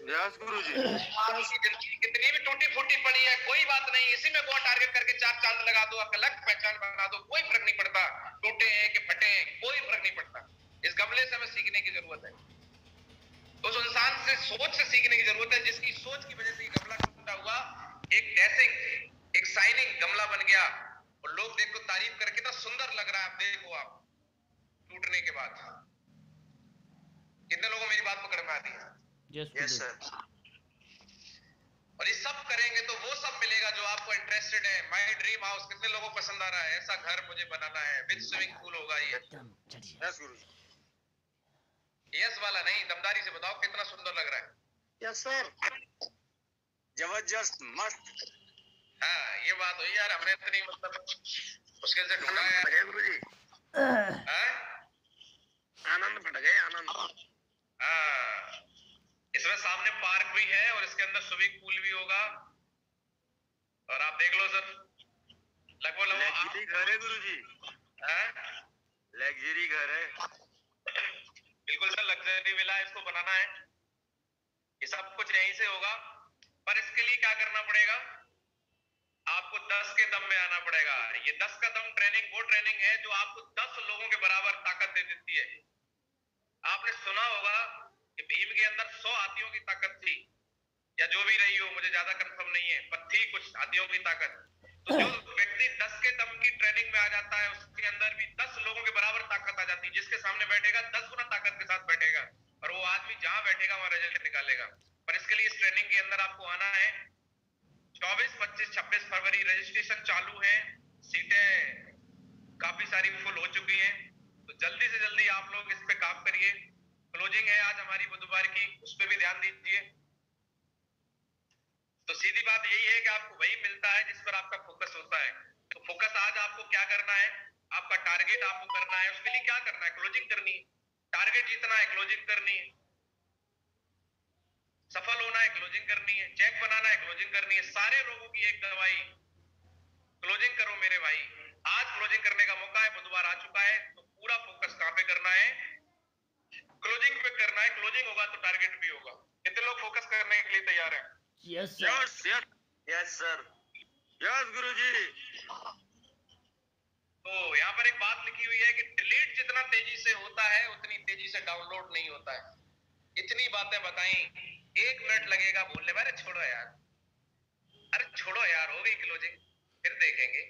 यस गुरुजी। जिंदगी कितनी भी टूटी फूटी पड़ी है कोई बात नहीं, इसी में को टारगेट करके 4 चांद लगा दो, अलग पहचान बना दो, कोई फर्क नहीं पड़ता। टूटे हैं कि फटे हैं कोई फर्क नहीं पड़ता। इस गमले से हमें सीखने की जरूरत है, उस इंसान से सोच से सीखने की जरूरत है जिसकी सोच की वजह से ये गमला टूटा हुआ एक डैशिंग, एक शाइनिंग गमला बन गया और लोग देखो तारीफ करके कितना सुंदर लग रहा है। आप देखो, आप टूटने के बाद कितने लोगों को मेरी बात पकड़ में आती है? Yes sir. और ये सब करेंगे तो वो सब मिलेगा जो आपको इंटरेस्टेड है। माय ड्रीम हाउस कितने लोगों को पसंद आ रहा है? ऐसा घर मुझे बनाना है विद स्विमिंग पूल होगा ये। यस गुरुजी। यस वाला नहीं, दमदारी से बताओ कितना सुंदर लग रहा है? Yes sir. जबरदस्त मस्त। हाँ ये बात हुई यार, हमने इतनी मतलब मुश्किल से ढूंढा है गुरुजी। हाँ? आनंद फट गए आनंद। हाँ, इसमें सामने पार्क भी है और इसके अंदर स्विमिंग पूल भी होगा। और आप देख लो सर, लगभग लग्जरी घर है गुरुजी। लग्जरी घर है बिल्कुल सर, लग्जरी विला इसको बनाना है। ये सब कुछ यहीं से होगा, पर इसके लिए क्या करना पड़ेगा? आपको 10 के दम में आना पड़ेगा। ये 10 का दम ट्रेनिंग वो ट्रेनिंग है जो आपको 10 लोगों के बराबर ताकत दे देती है। आपने सुना होगा कि भीम के अंदर 100 हाथियों की ताकत थी, या जो भी रही हो मुझे ज्यादा कंफर्म नहीं है, पर थी कुछ हाथियों की ताकत। तो जो व्यक्ति 10 के दम की ट्रेनिंग में आ जाता है उसके अंदर भी 10 लोगों के बराबर ताकत आ जाती है। जिसके सामने बैठेगा 10 गुना ताकत के साथ बैठेगा और वो आदमी जहां बैठेगा वहां रिजल्ट निकालेगा। पर इसके लिए इस ट्रेनिंग के अंदर आपको आना है। 24, 25, 26 फरवरी रजिस्ट्रेशन चालू है। सीटें काफी सारी फुल हो चुकी हैं, तो जल्दी से जल्दी आप लोग इस पे काम करिए। क्लोजिंग है आज हमारी बुधवार की, उस पर भी ध्यान दीजिए। तो सीधी बात यही है कि आपको वही मिलता है जिस पर आपका फोकस होता है। तो फोकस आज आपको क्या करना है? आपका टारगेट आपको करना है। उसके लिए क्या करना है? क्लोजिंग करनी है। टारगेट जीतना है, क्लोजिंग करनी है। सफल होना है, क्लोजिंग करनी है। चेक बनाना है, क्लोजिंग करनी है। सारे लोगों की एक दवाई, क्लोजिंग करो मेरे भाई। आज क्लोजिंग करने का मौका है, बुधवार आ चुका है, तो पूरा फोकस कहां पे करना है? क्लोजिंग पे करना है। क्लोजिंग होगा तो टारगेट भी होगा। कितने लोग फोकस करने के लिए तैयार हैं? Yes sir. Yes yes yes sir. Yes गुरुजी। तो यहाँ पर एक बात लिखी हुई है कि डिलीट जितना तेजी से होता है उतनी तेजी से डाउनलोड नहीं होता है। इतनी बातें बताई, 1 मिनट लगेगा बोलने में। अरे छोड़ो यार, अरे छोड़ो यार, हो गई क्लोजिंग, फिर देखेंगे।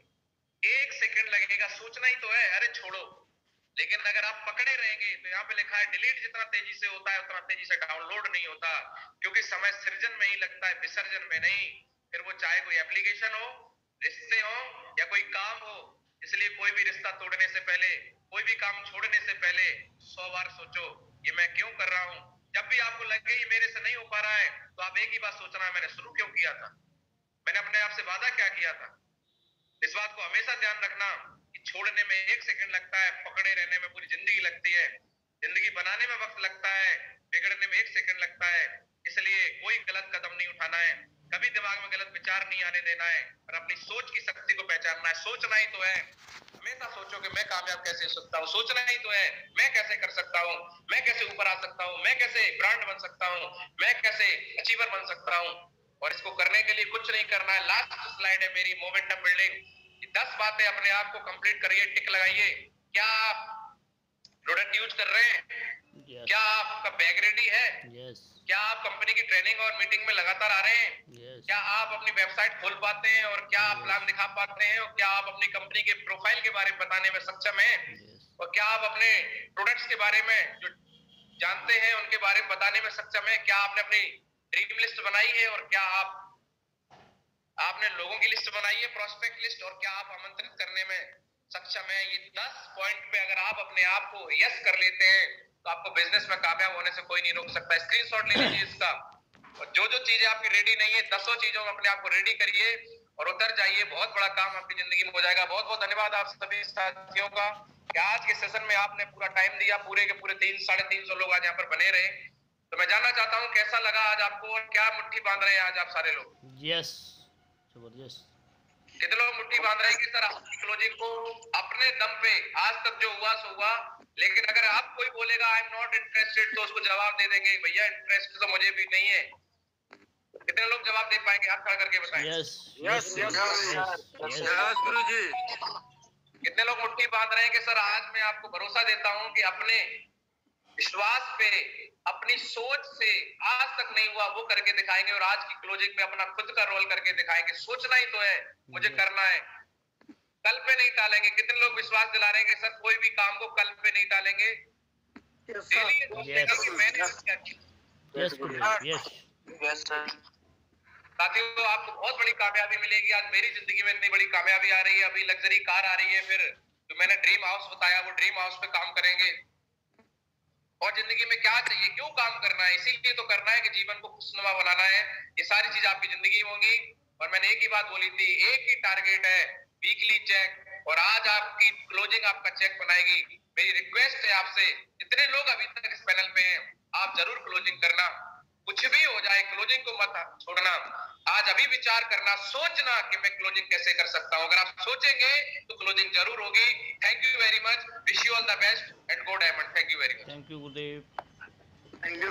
1 सेकंड लगेगा, सोचना ही तो है। अरे छोड़ो। लेकिन अगर आप पकड़े रहेंगे तो यहाँ पे लिखा है डिलीट जितना तेजी से होता है उतना तेजी से डाउनलोड नहीं होता, क्योंकि समय सृजन में ही लगता है, विसर्जन में नहीं। फिर वो चाहे कोई एप्लीकेशन हो, रिश्ते हो या कोई काम हो। इसलिए कोई भी रिश्ता तोड़ने से पहले, कोई भी काम छोड़ने से पहले 100 बार सोचो ये मैं क्यों कर रहा हूं। जब भी आपको लगे ये मेरे से नहीं हो पा रहा है तो आप एक ही बात सोचना है, मैंने शुरू क्यों किया था, मैंने अपने आप से वादा क्या किया था। इस बात को हमेशा ध्यान रखना कि छोड़ने में 1 सेकंड लगता है, पकड़े रहने में पूरी जिंदगी लगती है। जिंदगी बनाने में वक्त लगता है, बिगड़ने में 1 सेकंड लगता है। इसलिए कोई गलत कदम नहीं उठाना है, कभी दिमाग में गलत विचार नहीं आने देना है और अपनी सोच की शक्ति को पहचानना है। सोचना ही तो है, हमेशा सोचो कि मैं कामयाब कैसे हो सकता हूँ। सोचना ही तो है मैं कैसे कर सकता हूँ, मैं कैसे ऊपर आ सकता हूँ, मैं कैसे ब्रांड बन सकता हूँ, मैं कैसे अचीवर बन सकता हूँ। और इसको करने के लिए कुछ नहीं करना है। लास्ट स्लाइड है मेरी, मोमेंटम बिल्डिंग। 10 बातें अपने आप को कंप्लीट करिए, टिक लगाइए। क्या आप प्रोडक्ट यूज कर रहे हैं? यस क्या आपका बैग रेडी है? यस क्या आप कंपनी की ट्रेनिंग और मीटिंग में लगातार आ रहे हैं? यस क्या आप अपनी वेबसाइट खोल पाते हैं और क्या आप प्लान दिखा पाते हैं और क्या आप अपनी कंपनी के प्रोफाइल के बारे में बताने में सक्षम हैं यस और क्या आप अपने प्रोडक्ट्स के बारे में जो जानते हैं उनके बारे में बताने में सक्षम हैं? क्या आपने अपनी ड्रीम लिस्ट बनाई है और क्या आपने लोगों की लिस्ट बनाई है, प्रोस्पेक्ट लिस्ट, और क्या आप आमंत्रित करने में सक्षम है? ये 10 पॉइंट पे अगर आप अपने आप को यस कर लेते हैं तो आपको बिजनेस में कामयाब होने से कोई नहीं रोक सकता। स्क्रीनशॉट ले लीजिए इसका, और जो जो चीजें आपकी रेडी नहीं है 10 चीजों में अपने आप को रेडी करिए और उतर जाइए। बहुत बड़ा काम आपकी जिंदगी में हो जाएगा। बहुत बहुत धन्यवाद आप सभी साथियों का कि आज के सेशन में आपने पूरा टाइम दिया। पूरे के पूरे 300-350 लोग आज यहाँ पर बने रहे। तो मैं जानना चाहता हूँ कैसा लगा आज आपको और क्या मुट्ठी बांध रहे हैं आज आप सारे लोग? यस जबरदस्त। कितने लोग मुट्ठी बांध रहे हैं कि सर आपकी क्लोजिंग को अपने दम पे आज तक जो हुआ सो हुआ, लेकिन अगर आप कोई बोलेगा आई एम नॉट इंटरेस्टेड तो उसको जवाब दे देंगे भैया इंटरेस्ट तो मुझे भी नहीं है। कितने लोग जवाब दे पाएंगे? हाथ खड़ा करके बताएं। Yes yes yes yes yes गुरुजी। कितने लोग मुट्ठी बांध रहे हैं कि सर आज मैं आपको भरोसा देता हूं कि अपने विश्वास पे, अपनी सोच से आज तक नहीं हुआ वो करके दिखाएंगे और आज की क्लोजिंग में अपना खुद का रोल करके दिखाएंगे। सोचना ही तो है, मुझे करना है, कल पे नहीं टालेंगे। कितने लोग विश्वास दिला रहे हैं कि सर कोई भी काम को कल पे नहीं टालेंगे, यस डेली ये सर सोचेंगे कि मैंने आज क्या किया। यस गुरुदेव यस यस सर। साथियों आपको बहुत बड़ी कामयाबी मिलेगी। आज मेरी जिंदगी में इतनी बड़ी कामयाबी आ रही है, अभी लग्जरी कार आ रही है, फिर जो मैंने ड्रीम हाउस बताया वो ड्रीम हाउस पे काम करेंगे। और जिंदगी में क्या चाहिए, क्यों काम करना है, इसीलिए तो करना है कि जीवन को खुशनुमा बनाना है। ये सारी चीज आपकी जिंदगी में होंगी। और मैंने एक ही बात बोली थी, एक ही टारगेट है, वीकली चेक, और आज आपकी क्लोजिंग आपका चेक बनाएगी। मेरी रिक्वेस्ट है आपसे, जितने लोग अभी तक इस पैनल पे हैं, आप जरूर क्लोजिंग करना। कुछ भी हो जाए क्लोजिंग को मत छोड़ना। आज अभी विचार करना, सोचना कि मैं क्लोजिंग कैसे कर सकता हूं। अगर आप सोचेंगे तो क्लोजिंग जरूर होगी। Thank you very much, wish you all the best and go diamond. Thank you very much. Thank you गुरुदेव। Thank you.